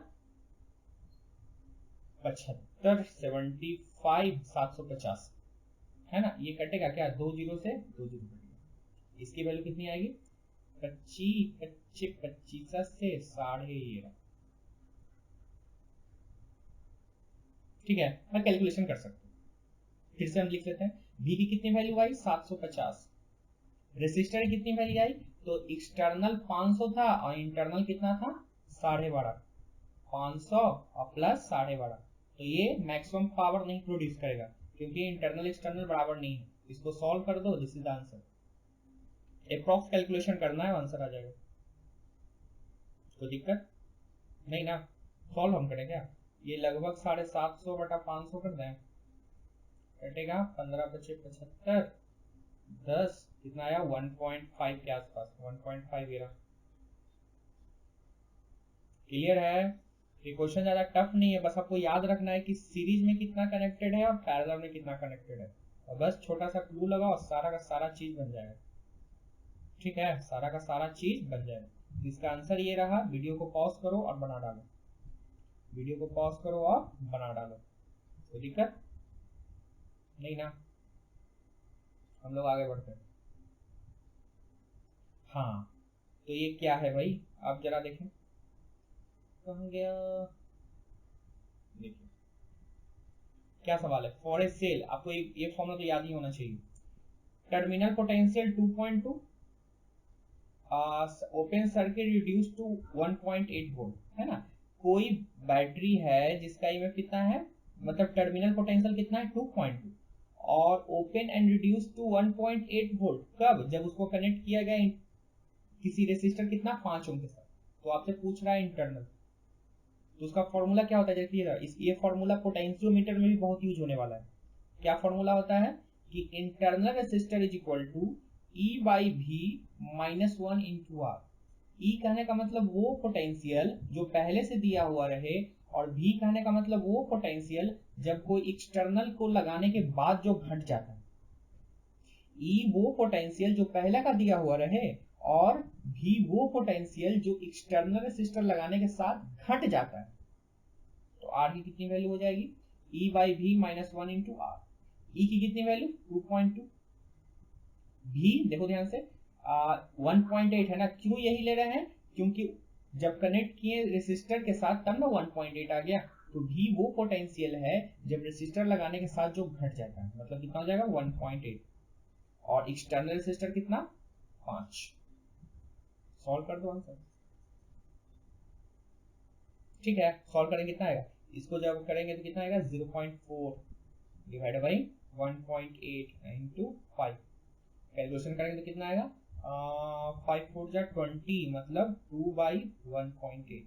75, 75 750 है ना, ये कटेगा क्या, 2 जीरो से 2 जीरो कटेगा, इसकी वैल्यू कितनी आएगी, 25 25 25 से 11.5। ठीक है, मैं कैलकुलेशन कर सकता हूँ, फिर से हम लिख लेते हैं, V की कितनी वैल्यू आई, 750, रेसिस्टर की कितनी वैल्यू आई, तो एक्सटर्नल 500 था और इंटरनल कितना था, 12.5, 500 और प्लस 12.5, तो ये मैक्सिमम पावर नहीं प्रोड्यूस करेगा क्योंकि इंटरनल एक्सटर्नल बराबर नहीं है। इसको सॉल्व कर दो, this is the answer, approx calculation करना है, आंसर आ जाएगा। कोई दिक्कत नहीं ना, सॉल्व हम करें क्या, ये लगभग 750 बटा 500 कर दें, कटेगा 15 बचे 75, 10 कितना आया, 1.5 के आसपास, 1.5 ये रहा। क्लियर है, ये क्वेश्चन ज्यादा टफ नहीं है, बस आपको याद रखना है कि सीरीज में कितना कनेक्टेड है और पैरेलल में कितना कनेक्टेड है, और बस छोटा सा क्लू लगाओ, सारा का सारा चीज बन जाएगा। ठीक है, सारा का सारा चीज बन जाएगा। इसका आंसर ये रहा, वीडियो को पॉज करो और बना डालो, वीडियो को पॉज करो और बना डालो, कोई दिक्कत नहीं ना, हम लोग आगे बढ़ते हैं। हाँ, तो ये क्या है भाई, आप जरा देखें, कहाँ गया, देखिए क्या सवाल है, फॉर ए सेल, आपको ये फॉर्मूला तो याद ही होना चाहिए, terminal potential 2.2, open circuit reduce to 1.8 volt, है ना, कोई बैटरी है जिसका ईएमएफ कितना है मतलब टर्मिनल पोटेंशियल कितना है 2.2 और open end reduce to 1.8 volt कब, जब उसको कनेक्ट किया गया किसी रेसिस्टर कितना 5 ओम के साथ। तो आपसे पूछ रहा है इंटरनल, तो उसका फॉर्मूला क्या होता है देखिएगा, ये फॉर्मूला पोटेंशियोमीटर में भी बहुत यूज होने वाला है। क्या फॉर्मूला होता है कि internal resistor is equal to E by V minus 1 into R. ई कहने का मतलब वो पोटेंशियल जो पहले से दिया हुआ रहे, और V कहने का मतलब वो पोटेंशियल जब कोई एक्सटर्नल को लगाने के बाद जो घट जाता है। E वो पोटेंशियल जो पहले का दिया हुआ रहे, और V वो पोटेंशियल जो एक्सटर्नल रेसिस्टर लगाने के साथ घट जाता है। तो R की कितनी वैल्यू हो जाएगी, E by V minus 1 into R. E की कितनी वैल्यू 2.2, भी देखो ध्यान से 1.8 है ना। क्यों यही ले रहे हैं, क्योंकि जब कनेक्ट किए रेसिस्टर के साथ तब ना 1.8 आ गया। तो भी वो पोटेंशियल है जब रेसिस्टर लगाने के साथ जो घट जाता है, मतलब कितना हो जाएगा 1.8, और एक्सटर्नल रेसिस्टर कितना 5। सॉल्व कर दो आंसर। ठीक है, सॉल्व करेंगे कितना आएगा, इसको जब करेंगे तो कितना आएगा 0.4 डिवाइड बाई 1.8 इंटू 5। कैलकुलेशन करेंगे तो कितना आएगा 5 4 जा 20, मतलब 2 बाई 1.8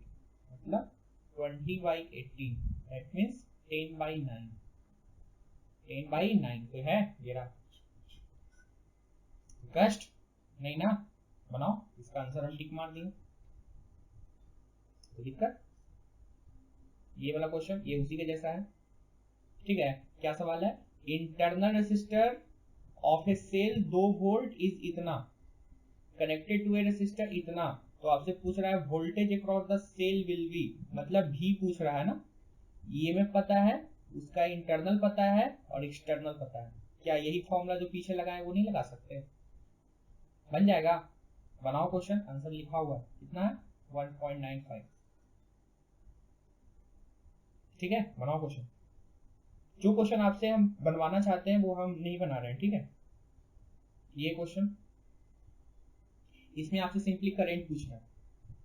मतलब 20 by 18, that means 10 by 9। 10 by 9 तो है ये रहा। कष्ट नहीं ना, बनाओ इसका आंसर हम टिक मार दिए। तो दिक्कत ये वाला क्वेश्चन ये उसी के जैसा है। ठीक है, क्या सवाल है, internal resistor of a cell 2 volt is इतना, कनेक्टेड टू ए रेसिस्टर इतना। तो आपसे पूछ रहा है voltage across the cell will be, मतलब भी पूछ रहा है ना। ईएमएफ पता है, उसका इंटरनल पता है और एक्सटर्नल पता है। क्या यही फॉर्मूला जो पीछे लगा है वो नहीं लगा सकते, बन जाएगा। बनाओ क्वेश्चन, आंसर लिखा हुआ है कितना है 1.95। ठीक है, बनाओ क्वेश्चन। जो क्वेश्चन आपसे हम बनवाना चाहते हैं वो हम नहीं बना रहे हैं। ठीक है, ये क्वेश्चन इसमें आपसे सिंपली करंट पूछ रहा है।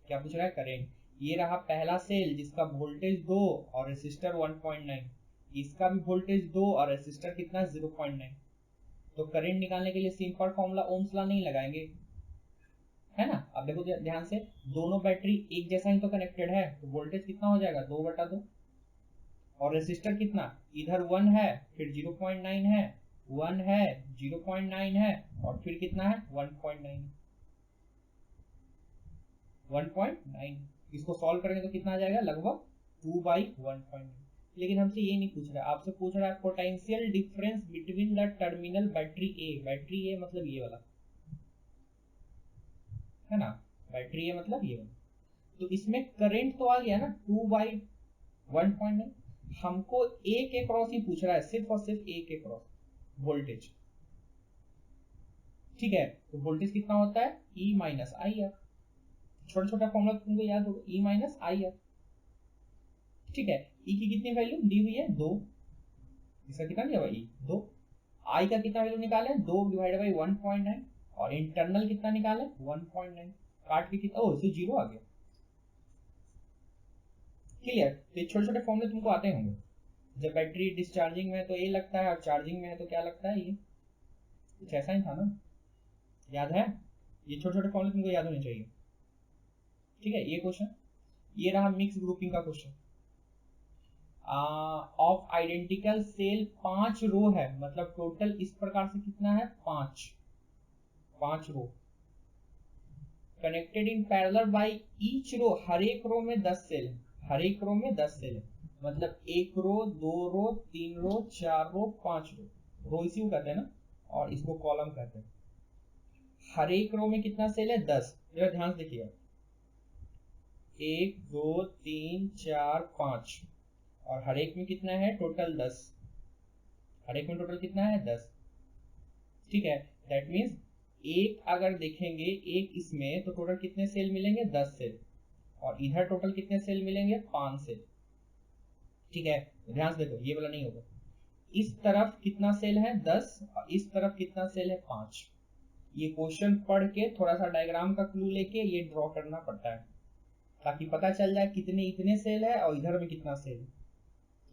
क्या पूछ रहा है, करंट। ये रहा पहला सेल जिसका वोल्टेज 2 और रेसिस्टर 1.9, इसका भी वोल्टेज 2 और रेसिस्टर कितना 0.9। तो करंट निकालने के लिए सिंपल फॉर्मूला ओम्स लॉ नहीं लगाएंगे, है ना। अब देखो ध्यान से, दोनों बैटरी एक जैसा ही तो कनेक्टेड है, तो वोल्टेज कितना हो जाएगा 2/2, और रेसिस्टर कितना, इधर 1 है फिर 0.9 है, 1 है 0.9 है और फिर कितना है 1.9। 1.9 इसको सॉल्व करेंगे तो कितना आ जाएगा लगभग 2 बाई 1.9। लेकिन हमसे ये नहीं पूछ रहा है, आपसे पूछ रहा है potential difference between the terminal battery A. Battery A मतलब ये वाला है ना, बैटरी ए मतलब ये वाला। तो इसमें करंट तो आ गया ना 2 बाई 1.9। हमको ए के क्रॉस ही पूछ रहा है, सिर्फ और सिर्फ ए के क्रॉस वोल्टेज। ठीक है, तो वोल्टेज कितना होता है ई माइनस आई आर। छोटा छोटा फॉर्मूला तुमको याद होगा, ई माइनस आई आर। ठीक है, ई की कितनी वैल्यू दी हुई है 2, इसका कितना दिया हुआ ई 2। आई का कितना वैल्यू निकाले 2 डिवाइड बाई 1.9, और इंटरनल कितना निकाले 1.9, काट के कितना ओ 0 आ गया। क्लियर। तो ये छोटे छोटे फॉर्मूले तुमको आते होंगे। जब बैटरी डिस्चार्जिंग में है तो ए लगता है, और चार्जिंग में है तो क्या लगता है ये, कुछ ऐसा ही था ना, याद है। ये छोटे छोटे फॉर्मूले तुमको याद होने चाहिए। ठीक है, ये क्वेश्चन ये रहा मिक्स ग्रुपिंग का question. Of identical cell 5 row है, मतलब टोटल इस प्रकार से कितना है 5 row connected in parallel by each row. हर एक रो में 10 सेल है, हर एक रो में 10 सेल है, मतलब 1 रो 2 रो 3 रो 4 रो 5 रो इसी को कहते हैं ना, और इसको कॉलम कहते हैं। हर एक रो में कितना सेल है 10। जरा ध्यान से देखिएगा 1 2 3 4 5, और हर एक में कितना है टोटल 10। हर एक में टोटल कितना है 10। ठीक है, दैट मीन्स एक अगर देखेंगे एक इसमें तो टोटल कितने सेल मिलेंगे 10 सेल, और इधर टोटल कितने सेल मिलेंगे 5 सेल। ठीक है, ध्यान से देखो ये वाला नहीं होगा। इस तरफ कितना सेल है 10 और इस तरफ कितना सेल है 5। ये क्वेश्चन पढ़ के थोड़ा सा डायग्राम का क्लू लेके ये ड्रॉ करना पड़ता है, ताकि पता चल जाए कितने इतने सेल है और इधर में कितना सेल है।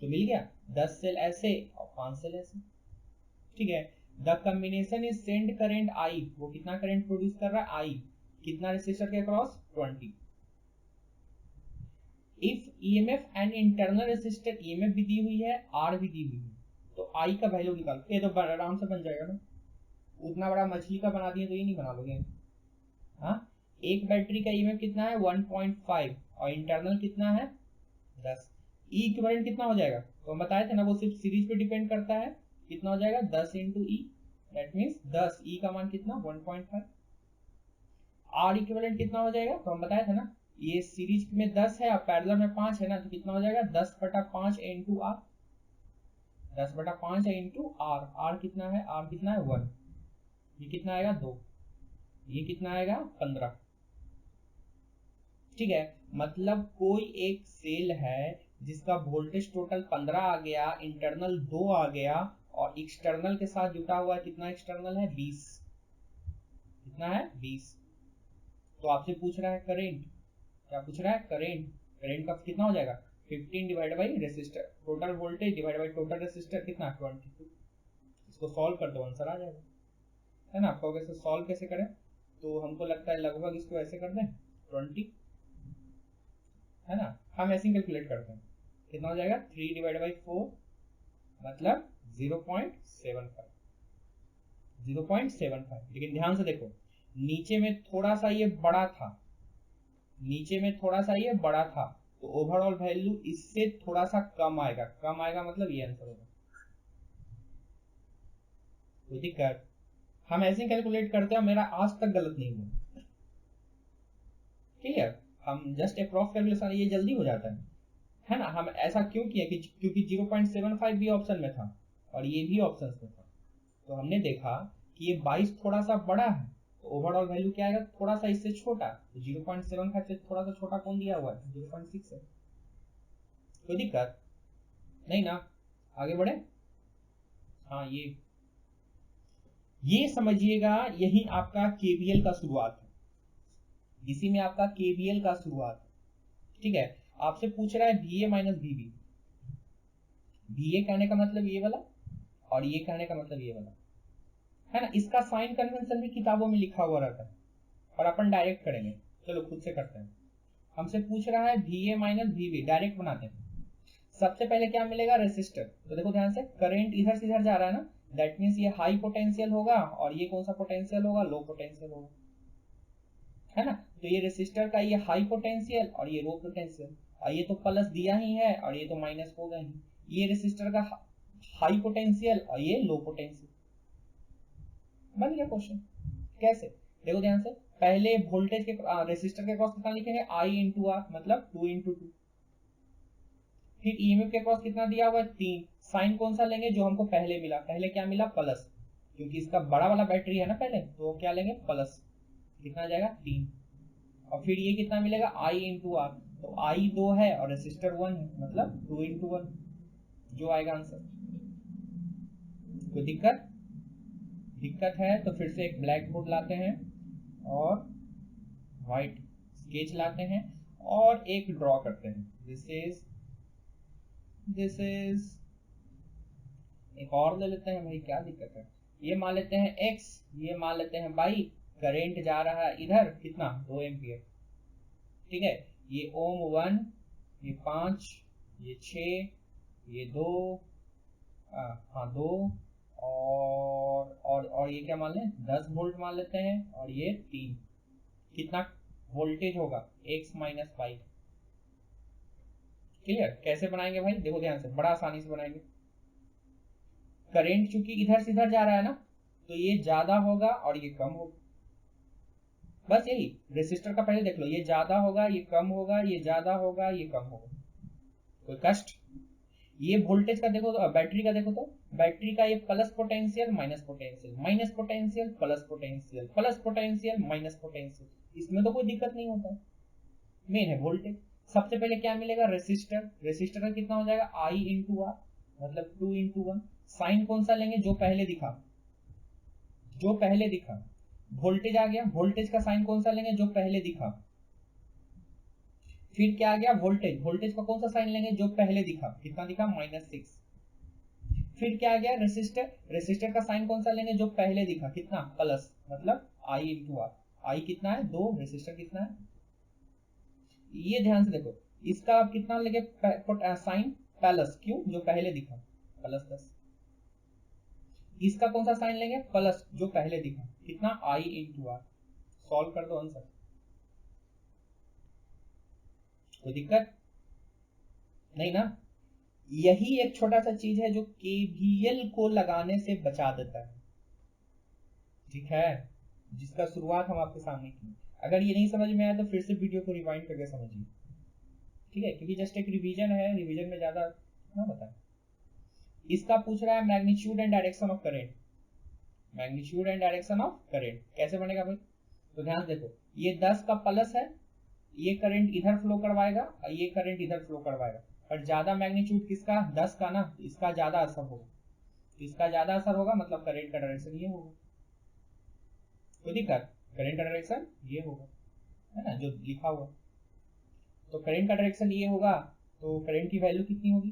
तो मिल गया। 10 सेल ऐसे और 5 सेल ऐसे, ठीक है। The combination is send current I, वो कितना करंट प्रोड्यूस कर रहा है, आई, कितना रेसिस्टर के across, 20। If EMF and internal resistor, EMF भी दी हुई है, आर भी दी हुई है, तो आई का वैल्यू निकालो। ये तो आराम से बन जाएगा ना, उतना बड़ा मछली का बना दिए तो ये नहीं बना लोगे। हाँ, एक बैटरी का ईएमएफ कितना है 1.5 और इंटरनल कितना है 10। ई इक्विवेलेंट कितना हो जाएगा, तो हम बताए थे ना, वो सिर्फ सीरीज पे डिपेंड करता है। कितना हो जाएगा 10 इंटू ई, दैट मीन्स 10, ई का मान कितना 1.5। आर इक्विवेलेंट कितना हो जाएगा, तो हम बताए थे ना, ये सीरीज में 10 है और पैरेलल में 5 है ना, तो कितना हो जाएगा 10/5 into R, 10/5 into R. R कितना है, आर कितना है 1, ये कितना आएगा 2, ये कितना आएगा 15, ठीक है। मतलब कोई एक सेल है जिसका वोल्टेज टोटल 15 आ गया, इंटरनल 2 आ गया और एक्सटर्नल के साथ जुटा हुआ है, कितना एक्सटर्नल है 20, कितना है 20। तो आपसे पूछ रहा है करेंट, क्या पूछ रहा है करेंट, करेंट का कितना हो जाएगा 15 divide by resistor, total voltage divide by total resistor कितना 22। इसको सॉल्व कर दो, आंसर आ जाएगा, है ना। आपको कैसे सॉल्व कैसे करें, तो हमको लगता है लगभग इसको ऐसे कर दें 20, है ना। हम ऐसे कैलकुलेट करते हैं, कितना हो जाएगा 3 डिवाइड बाई 4 मतलब 0.75, 0.75। लेकिन ध्यान से देखो, नीचे में थोड़ा सा ये बड़ा था, नीचे में थोड़ा सा ये बड़ा था, तो ओवरऑल वैल्यू इससे थोड़ा सा कम आएगा, कम आएगा मतलब ये आंसर होगा। कोई दिक्कत, हम ऐसे कैलकुलेट करते हैं, मेरा आज तक गलत नहीं हुआ, क्लियर। हम जस्ट अप्रॉक्स कैलकुलेशन, ये जल्दी हो जाता है ना। हम ऐसा क्यों किया कि क्योंकि 0.75 भी ऑप्शन में था और ये भी ऑप्शन में था, तो हमने देखा कि ये 22 थोड़ा सा बड़ा है, तो ओवरऑल वैल्यू क्या आएगा थोड़ा सा इससे छोटा, तो 0.75 से थोड़ा सा छोटा कौन दिया हुआ है 0.6 है। कोई दिक्कत नहीं ना, आगे बढ़े। हाँ, ये समझिएगा, यही आपका केवीएल का शुरुआत है, इसी में आपका केवीएल का शुरुआत है, ठीक है। आपसे पूछ रहा है VA माइनस VB, VA कहने का मतलब ये वाला और ये कहने का मतलब ये वाला, है ना। इसका साइन कन्वेंशन भी किताबों में लिखा हुआ रहता है और अपन डायरेक्ट करेंगे, चलो खुद से करते हैं। हमसे पूछ रहा है VA माइनस VB, डायरेक्ट बनाते हैं। सबसे पहले क्या मिलेगा रेसिस्टर, तो देखो ध्यान से, करंट इधर से इधर जा रहा है ना, दैट मीन्स ये हाई पोटेंशियल होगा और ये कौन सा पोटेंशियल होगा, लो पोटेंशियल होगा, है ना। तो ये रेसिस्टर का ये हाई पोटेंशियल और ये लो पोटेंशियल, और ये तो प्लस दिया ही है और ये तो माइनस होगा ही। ये रेसिस्टर का हाई पोटेंशियल और ये लो पोटेंशियल, बन गया क्वेश्चन। कैसे, देखो ध्यान से, पहले वोल्टेज के रेसिस्टर के क्रॉस कितना लिखेंगे I इंटू आर, मतलब 2 इंटू 2। फिर ईएमएफ के क्रॉस कितना दिया हुआ है 3, साइन कौन सा लेंगे जो हमको पहले मिला, पहले क्या मिला प्लस, क्योंकि इसका बड़ा वाला बैटरी है ना पहले, तो क्या लेंगे प्लस, कितना आ जाएगा 3। और फिर ये कितना मिलेगा I इंटू आर, तो I 2 है और रेसिस्टर 1 है, मतलब 2 इंटू 1 जो आएगा आंसर। कोई दिक्कत है तो फिर से एक ब्लैक बोर्ड लाते हैं और व्हाइट स्केच लाते हैं और एक ड्रॉ करते हैं। दिस इज एक और ले लेते हैं भाई, क्या दिक्कत है। ये मान लेते हैं x, ये मान लेते हैं y, करंट जा रहा है इधर कितना 2 एम्पियर, ठीक है। ये ओम 1, ये 5, ये 6, ये 2, हाँ 2 और ये क्या मान लें 10 वोल्ट मान लेते हैं और ये 3, कितना वोल्टेज होगा x माइनस y। क्लियर, कैसे बनाएंगे भाई, देखो ध्यान से, बड़ा आसानी से बनाएंगे। करंट चूंकि इधर से इधर जा रहा है ना, तो ये ज्यादा होगा और ये कम होगा, बस यही। रेसिस्टर का पहले देख लो, ये ज्यादा होगा ये कम होगा, ये ज्यादा होगा ये कम होगा, कोई कष्ट। ये वोल्टेज का देखो तो बैटरी का देखो, तो बैटरी का ये plus potential minus potential, minus potential plus potential, plus potential minus potential, इसमें तो कोई दिक्कत नहीं होता है, मेन है वोल्टेज। सबसे पहले क्या मिलेगा रेसिस्टर, रेसिस्टर का कितना हो जाएगा I इंटू आर, मतलब 2 इंटू 1। साइन कौन सा लेंगे जो पहले दिखा, जो पहले दिखा। वोल्टेज आ गया, वोल्टेज का साइन कौन सा लेंगे जो पहले दिखा। फिर क्या आ गया वोल्टेज, वोल्टेज का कौन सा साइन लेंगे जो पहले दिखा, कितना दिखा -6। फिर क्या आ गया रेसिस्टर, रेसिस्टर का साइन कौन सा लेंगे जो पहले दिखा, कितना प्लस, मतलब I इंटू आर, आई कितना है 2, रेसिस्टर कितना है, ये ध्यान से देखो, इसका आप कितना लेंगे साइन प्लस, क्यों जो पहले दिखा प्लस 10, इसका कौन सा साइन लेंगे प्लस जो पहले दिखा, कितना I इंटू आर, सॉल्व कर दो आंसर, कोई दिक्कत नहीं ना। यही एक छोटा सा चीज है जो केवीएल को लगाने से बचा देता है, ठीक है, जिसका शुरुआत हम आपके सामने की। अगर ये नहीं समझ में आया तो फिर से वीडियो को रिवाइंड करके समझिए, ठीक है, क्योंकि जस्ट एक रिवीजन है, रिवीजन में ज्यादा ना बताए। इसका पूछ रहा है magnitude and direction of current, magnitude and direction of current कैसे बनेगा भाई, तो ध्यान देखो, ये 10 का प्लस है, ये करंट इधर फ्लो करवाएगा और ये करंट इधर फ्लो करवाएगा, पर ज्यादा मैग्नीट्यूड किसका 10 का ना, इसका ज्यादा असर होगा, इसका ज्यादा असर होगा, मतलब करंट का डायरेक्शन ये होगा, तो दिक्कत करंट का डायरेक्शन ये होगा, है ना जो लिखा हुआ, तो करंट का डायरेक्शन ये होगा, तो करंट की वैल्यू कितनी होगी,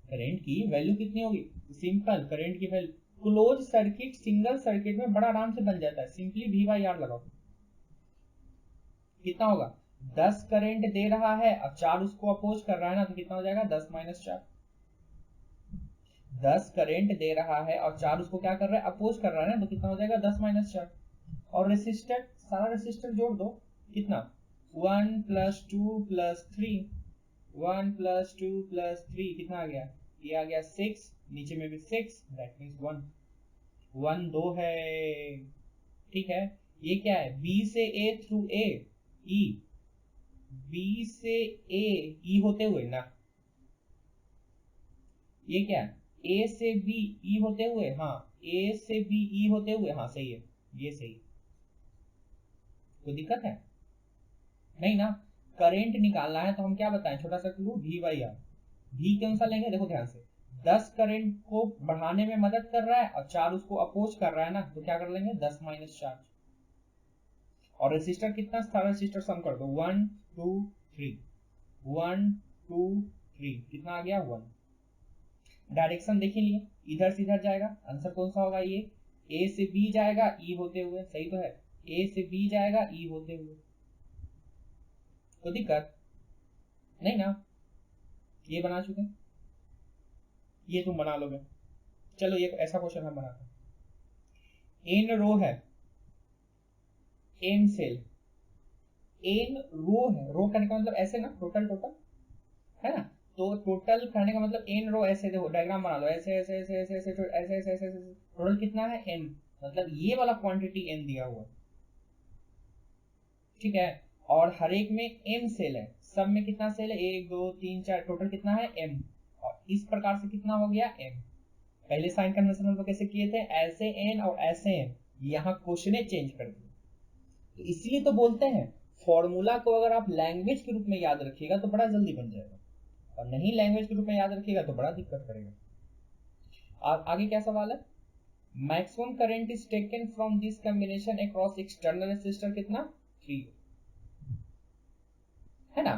करंट की वैल्यू कितनी होगी, सिंपल करंट की value close circuit single circuit में बड़ा आराम से बन जाता है, सिंपली V/R लगाओ, कितना होगा 10 करंट दे रहा है और 4 उसको अपोज कर रहा है ना, तो कितना हो जाएगा 10 - 4, 10 करंट दे रहा है और 4 उसको क्या कर रहा है अपोज कर रहा है ना, तो कितना हो जाएगा 10 - 4, और रेसिस्टर सारा रेसिस्टर जोड़ दो, कितना 1 + 2 + 3, 1 + 2 + 3 कितना आ गया, ये आ गया 6, नीचे में भी 6, दैट मींस 1, 1 2 है, ठीक है, ये क्या है B से A through A E, B से A E होते हुए ना, ये क्या है A से B E होते हुए, हाँ A से B E होते हुए, हाँ सही है, ये सही, कोई दिक्कत है नहीं ना। करंट निकालना है तो हम क्या बताएं, छोटा सा क्लू V/R, V कौन सा लेंगे, देखो ध्यान से, 10 करंट को बढ़ाने में मदद कर रहा है और 4 उसको अपोज कर रहा है ना, तो क्या कर लेंगे 10 - 4, और रेसिस्टर कितना, सारा रेसिस्टर सम कर दो 1 2 3, 1 2 3 कितना आ गया 1, डायरेक्शन देख लिए, इधर से इधर जाएगा, आंसर कौन सा होगा, ये A से B जाएगा E होते हुए, सही तो है, A से B जाएगा E होते हुए, कोई दिक्कत नहीं ना, ये बना चुके, ये तुम बना लोगे, चलो ये ऐसा क्वेश्चन हम बनाते हैं, n रो है, n सेल, n रो है, रो करने का मतलब ऐसे ना, टोटल टोटल है ना, तो टोटल करने का मतलब n रो, ऐसे देखो डायग्राम बना लो, ऐसे ऐसे ऐसे ऐसे ऐसे ऐसे ऐसे ऐसे टोटल कितना है n, मतलब ये वाला क्वांटिटी n दिया हुआ, ठीक है, और हर एक में m सेल है, सब में कितना सेल है 1 2 3 4, टोटल कितना है m, और इस प्रकार से कितना हो गया m, पहले साइन कन्वेंशन हम लोग कैसे किए थे, ऐसे n और ऐसे n, यहाँ क्वेश्चन चेंज कर दिए, तो इसलिए तो बोलते हैं फॉर्मूला को अगर आप लैंग्वेज के रूप में याद रखिएगा तो बड़ा जल्दी बन जाएगा, और नहीं लैंग्वेज के रूप में याद रखिएगा तो बड़ा दिक्कत करेगा। आगे क्या सवाल है, maximum current is taken from this combination across external resistor कितना 3, है ना,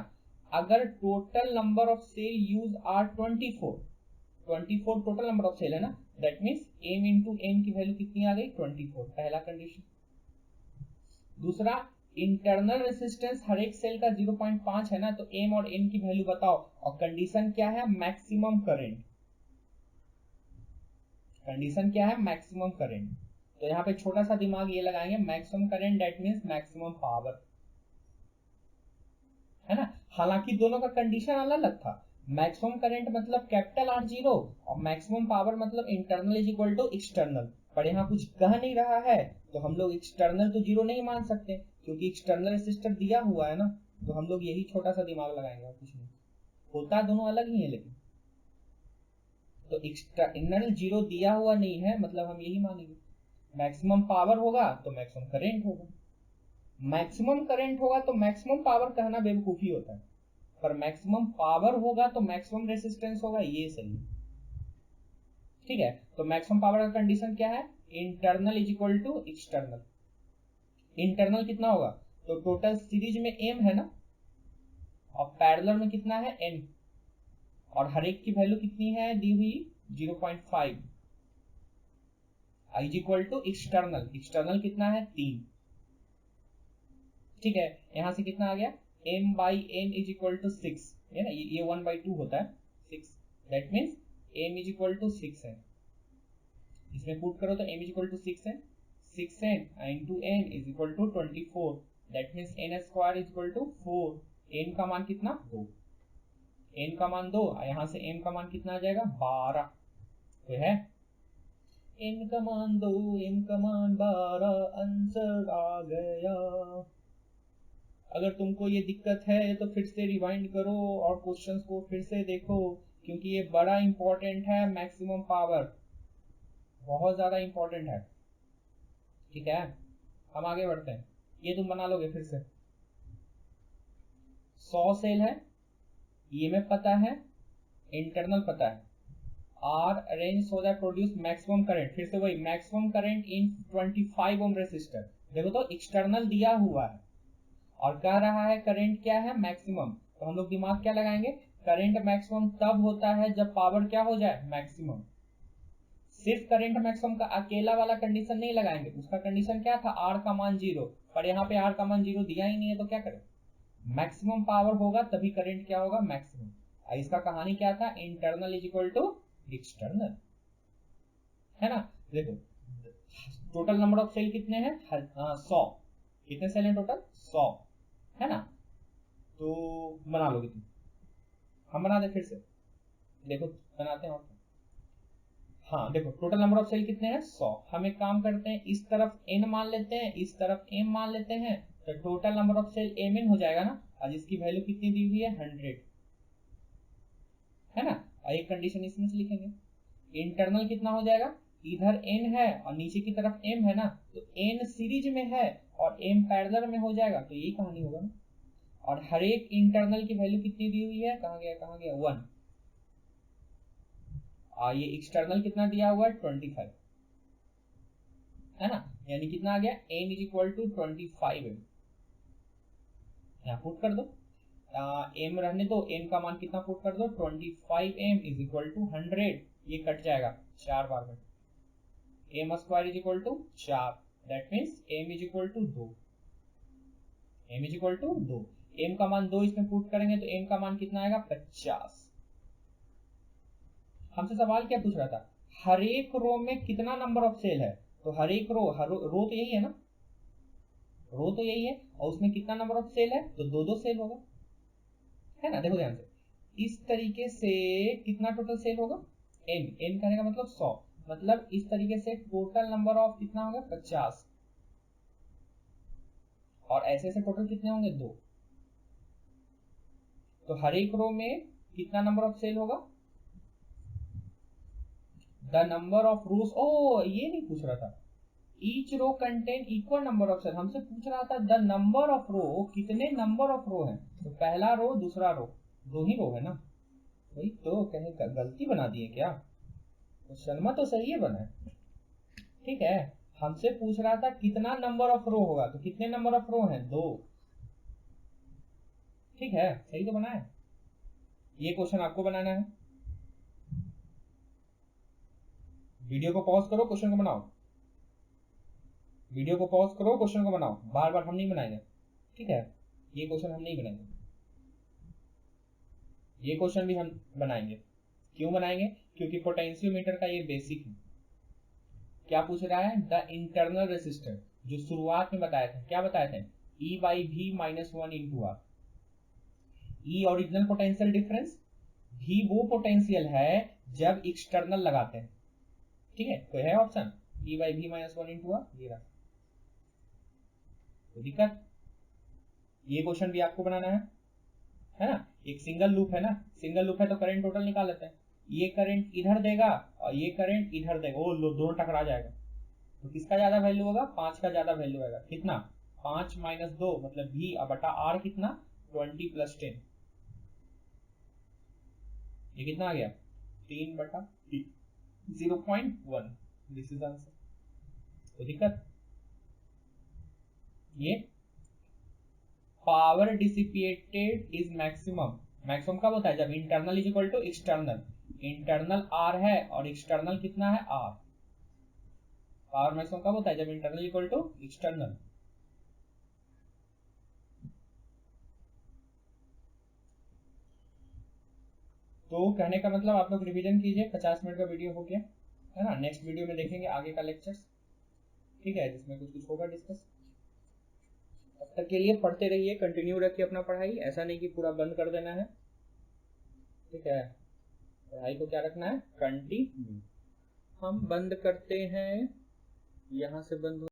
अगर total number of cell use are 24 total number of cell है ना, that means m into n की वैल्यू कितनी आ गई 24, पहला कंडीशन। दूसरा, इंटरनल रेसिस्टेंस हर एक सेल का 0.5 है ना, तो m और n की वैल्यू बताओ, और कंडीशन क्या है मैक्सिमम करंट, कंडीशन क्या है मैक्सिमम करंट, तो यहाँ पे छोटा सा दिमाग ये लगाएंगे, maximum current that means maximum power, है ना, हालांकि दोनों का कंडीशन अलग अलग था, मैक्सिमम करंट मतलब कैपिटल R0 और मैक्सिमम पावर मतलब internal is equal to external, पर यहाँ कुछ कह नहीं रहा है तो हम लोग एक्सटर्नल तो 0 नहीं मान सकते, क्योंकि एक्सटर्नल रेसिस्टर दिया हुआ है ना, तो हम लोग यही छोटा सा दिमाग लगाएंगे, कुछ नहीं, होता दोनों अलग ही है, लेकिन तो एक्सटर्नल 0 दिया हुआ नहीं है, मतलब हम यही मानेंगे, मैक्सिमम पावर होगा तो मैक्सिमम करंट होगा, मैक्सिमम करंट होगा तो मैक्सिमम पावर कहना बेवकूफी होता है, पर मैक्सिमम पावर होगा तो मैक्सिमम रेसिस्टेंस होगा, ये सही है, ठीक है, तो मैक्सिमम पावर का कंडीशन क्या है, internal is equal to external, internal कितना होगा, तो टोटल सीरीज में m है ना, और पैरेलल में कितना है n, और हर एक की वैल्यू कितनी है दी हुई 0.5, i equal to external, external कितना है 3, ठीक है। यहां से कितना आ गया m by n is equal to 6 है ना, ये 1/2 होता है 6, that means m is equal to 6 है। इसमें पुट करो तो m इज इक्वल टू 6 है, 6n into n is equal to 24, that means n square is equal to 4, n का मान कितना 2, n का मान 2, यहां से m का मान कितना आ जाएगा 12, तो है n का मान 2, m का मान 12, आंसर आ गया। अगर तुमको ये दिक्कत है तो फिर से रिवाइंड करो और क्वेश्चंस को फिर से देखो, क्योंकि ये बड़ा इंपॉर्टेंट है, मैक्सिमम पावर बहुत ज्यादा इंपॉर्टेंट है, ठीक है। हम आगे बढ़ते हैं, ये तुम बना लोगे फिर से। 100 सेल है, ये में पता है, इंटरनल पता है, are arrange so that produce maximum current, फिर से वही maximum current in 25 ohm resistor. देखो तो एक्सटर्नल दिया हुआ है और कह रहा है करंट क्या है मैक्सिमम, तो हम लोग दिमाग क्या लगाएंगे, करंट मैक्सिमम तब होता है जब पावर क्या हो जाए मैक्सिमम। सिर्फ करंट मैक्सिमम का अकेला वाला कंडीशन नहीं लगाएंगे, उसका कंडीशन क्या था आर का मान 0, पर यहाँ पे आर का मान 0 दिया ही नहीं है, तो क्या करें, मैक्सिमम पावर होगा तभी करंट क्या होगा मैक्सिमम। इसका कहानी क्या था, internal is equal to external, है ना। देखो टोटल नंबर ऑफ सेल कितने हैं 100, कितने सेल हैं टोटल 100, है ना। तो बना लोगे तुम, हम बना दे फिर से, देखो बनाते हैं और हाँ देखो टोटल नंबर ऑफ सेल कितने हैं 100, हम एक काम करते हैं इस तरफ n मान लेते हैं, इस तरफ m मान लेते हैं, तो total number of cell mn हो जाएगा ना, और जिसकी वैल्यू कितनी दी हुई है 100, है ना। और एक कंडीशन इसमें से लिखेंगे, इंटरनल कितना हो जाएगा, इधर n है और नीचे की तरफ m है ना, तो n सीरीज में है और m पैरेलल में हो जाएगा, तो यही कहानी होगा ना। और हर एक इंटरनल की वैल्यू कितनी दी हुई है, कहाँ गया 1, और ये एक्सटर्नल कितना दिया हुआ है 25, है ना, यानी कितना आ गया n इज इक्वल टू 25 है, यहाँ पुट कर दो, m रहने दो, m का मान कितना पुट कर दो 25m इज इक्वल टू 100, ये कट जाएगा 4 बार में, m square is equal to 4, that means m is equal to 2, m is equal to 2, m का मान 2 इसमें पुट करेंगे तो m का मान कितना आएगा 50। हमसे सवाल क्या पूछ रहा था, हर एक रो में कितना नंबर ऑफ सेल है, तो हर एक रो, हर रो तो यही है ना, रो तो यही है, और उसमें कितना नंबर ऑफ सेल है, तो 2 सेल होगा, है ना। देखो ध्यान से, इस तरीके से कितना टोटल सेल होगा n कहने का मतलब 100, मतलब इस तरीके से टोटल नंबर ऑफ कितना होगा 50, और ऐसे ऐसे टोटल कितने होंगे 2, तो हर एक रो में कितना नंबर ऑफ सेल होगा, द नंबर ऑफ रोज, ओ ये नहीं पूछ रहा था, each row contain equal number of cell, हमसे पूछ रहा था द नंबर ऑफ रो, कितने नंबर ऑफ रो हैं, तो पहला रो दूसरा रो, 2 ही रो है ना, वही तो कहीं गलती बना दी है क्या, क्वेश्चन तो सही है बना है, ठीक है। हमसे पूछ रहा था कितना नंबर ऑफ रो होगा, तो कितने नंबर ऑफ रो हैं 2, ठीक है सही तो बना है। ये क्वेश्चन आपको बनाना है, वीडियो को पॉज करो क्वेश्चन को बनाओ, वीडियो को पॉज करो क्वेश्चन को बनाओ, बार बार हम नहीं बनाएंगे, ठीक है। ये क्वेश्चन हम नहीं बनाएंगे, ये क्वेश्चन भी हम बनाएंगे, क्यों बनाएंगे, क्योंकि पोटेंशियोमीटर का ये बेसिक है। क्या पूछ रहा है, द इंटरनल रेसिस्टर, जो शुरुआत में बताया था, क्या बताया था E by V minus 1 into R, E original potential difference, V वो पोटेंशियल है जब एक्सटर्नल लगाते हैं, ठीक है। तो है option E by V minus 1 into R, ये रहा, तो दिक्कत, ये क्वेश्चन भी आपको बनाना है ना। एक सिंगल लूप है ना, सिंगल लूप है तो करंट टोटल निकाल लेते हैं, ये करंट इधर देगा और ये करंट इधर देगा, वो दोनों टकरा जाएगा, तो किसका ज्यादा वैल्यू होगा 5 का ज्यादा वैल्यू आएगा, कितना 5 माइनस 2 मतलब V बटा R कितना 20 प्लस 10, ये कितना आ गया 3 बटा 0.1, दिस इज आंसर। तो दिक्कत, ये power dissipated is maximum, maximum कब होता है जब internal is equal to external, internal R है और एक्सटर्नल कितना है आर। पावर मैक्सिमम कब होता है, जब इंटरनल इक्वल टू एक्सटर्नल। तो कहने का मतलब आप लोग रिवीजन कीजिए, 50 मिनट का वीडियो हो गया है ना। नेक्स्ट वीडियो में देखेंगे आगे का लेक्चर्स, ठीक है, जिसमें कुछ कुछ होगा डिस्कस। तब तक के लिए पढ़ते रहिए, कंटिन्यू रखिए अपना पढ़ाई, ऐसा नहीं कि पूरा बंद कर देना है, ठीक है। पढ़ाई को क्या रखना है, कंटिन्यू। हम बंद करते हैं, यहाँ से बंद